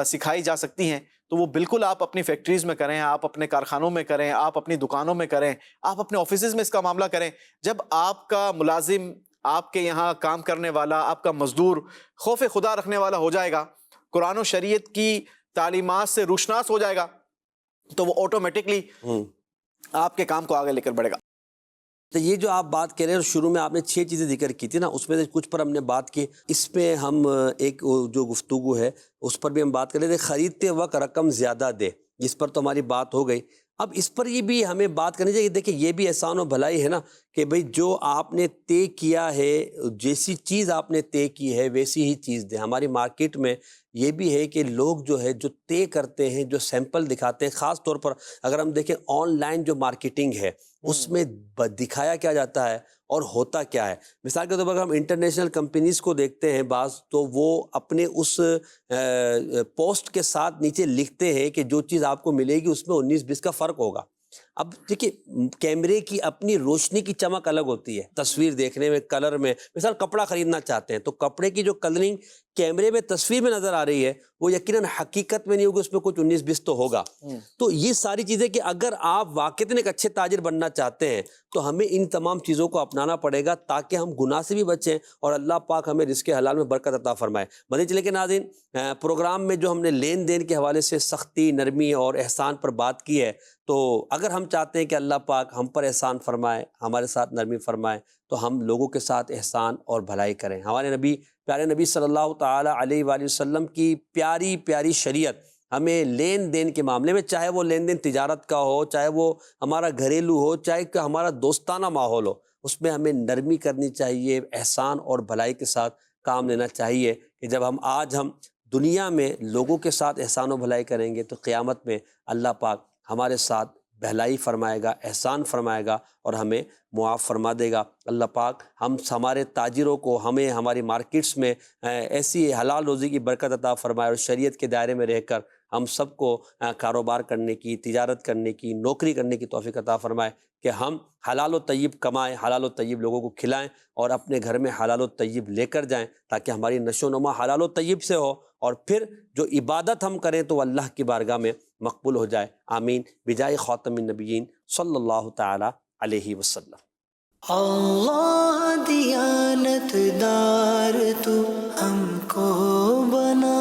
سکھائی جا سکتی ہیں، تو وہ بالکل آپ اپنی فیکٹریز میں کریں، آپ اپنے کارخانوں میں کریں، آپ اپنی دکانوں میں کریں، آپ اپنے آفیسز میں اس کا معاملہ کریں. جب آپ کا ملازم، آپ کے یہاں کام کرنے والا، آپ کا مزدور خوف خدا رکھنے والا ہو جائے گا، قرآن و شریعت کی تعلیمات سے روشناس ہو جائے گا، تو وہ آٹومیٹکلی آپ کے کام کو آگے لے کر بڑھے گا. تو یہ جو آپ بات کہہ رہے ہیں، شروع میں آپ نے 6 چیزیں ذکر کی تھی نا، اس میں سے کچھ پر ہم نے بات کی. اس پہ ہم ایک جو گفتگو ہے اس پر بھی ہم بات کر رہے تھے، خریدتے وقت رقم زیادہ دے، جس پر تو ہماری بات ہو گئی. اب اس پر یہ بھی ہمیں بات کرنی چاہیے. دیکھیں یہ بھی احسان و بھلائی ہے نا کہ بھئی جو آپ نے طے کیا ہے، جیسی چیز آپ نے طے کی ہے ویسی ہی چیز دیں. ہماری مارکیٹ میں یہ بھی ہے کہ لوگ جو ہے جو طے کرتے ہیں، جو سیمپل دکھاتے ہیں، خاص طور پر اگر ہم دیکھیں آن لائن جو مارکیٹنگ ہے اس میں دکھایا کیا جاتا ہے اور ہوتا کیا ہے. مثال کے طور پر اگر ہم انٹرنیشنل کمپنیز کو دیکھتے ہیں بعض، تو وہ اپنے اس پوسٹ کے ساتھ نیچے لکھتے ہیں کہ جو چیز آپ کو ملے گی اس میں 19-20 کا فرق ہوگا. اب دیکھیے کیمرے کی اپنی روشنی کی چمک الگ ہوتی ہے، تصویر دیکھنے میں، کلر میں. مثال کپڑا خریدنا چاہتے ہیں تو کپڑے کی جو کلرنگ کیمرے میں تصویر میں نظر آ رہی ہے وہ یقیناً حقیقت میں نہیں ہوگی، اس میں کچھ 19-20 تو ہوگا. تو یہ ساری چیزیں کہ اگر آپ واقعتاً ایک اچھے تاجر بننا چاہتے ہیں تو ہمیں ان تمام چیزوں کو اپنانا پڑے گا تاکہ ہم گناہ سے بھی بچیں اور اللہ پاک ہمیں رزق حلال میں برکت عطا فرمائے. مدنی چلے کے ناظرین، پروگرام میں جو ہم نے لین دین کے حوالے سے سختی، نرمی اور احسان پر بات کی ہے، تو اگر ہم چاہتے ہیں کہ اللہ پاک ہم پر احسان فرمائے، ہمارے ساتھ نرمی فرمائے، تو ہم لوگوں کے ساتھ احسان اور بھلائی کریں. ہمارے پیارے نبی صلی اللہ تعالیٰ علیہ وآلہ وسلم کی پیاری پیاری شریعت ہمیں لین دین کے معاملے میں، چاہے وہ لین دین تجارت کا ہو، چاہے وہ ہمارا گھریلو ہو، چاہے کہ ہمارا دوستانہ ماحول ہو، اس میں ہمیں نرمی کرنی چاہیے، احسان اور بھلائی کے ساتھ کام لینا چاہیے. کہ جب ہم دنیا میں لوگوں کے ساتھ احسان و بھلائی کریں گے تو قیامت میں اللہ پاک ہمارے ساتھ بھلائی فرمائے گا، احسان فرمائے گا اور ہمیں معاف فرما دے گا. اللہ پاک ہمارے تاجروں کو، ہمیں ہماری مارکیٹس میں ایسی حلال روزی کی برکت عطا فرمائے اور شریعت کے دائرے میں رہ کر ہم سب کو کاروبار کرنے کی، تجارت کرنے کی، نوکری کرنے کی توفیق عطا فرمائے کہ ہم حلال و طیب کمائیں، حلال و طیب لوگوں کو کھلائیں اور اپنے گھر میں حلال و طیب لے کر جائیں تاکہ ہماری نشو و نما حلال و طیب سے ہو اور پھر جو عبادت ہم کریں تو اللہ کی بارگاہ میں مقبول ہو جائے. آمین بجائے خاتم النبیین صلی اللہ تعالی علیہ وسلم. اللہ دیانت دار تو ہم کو بنا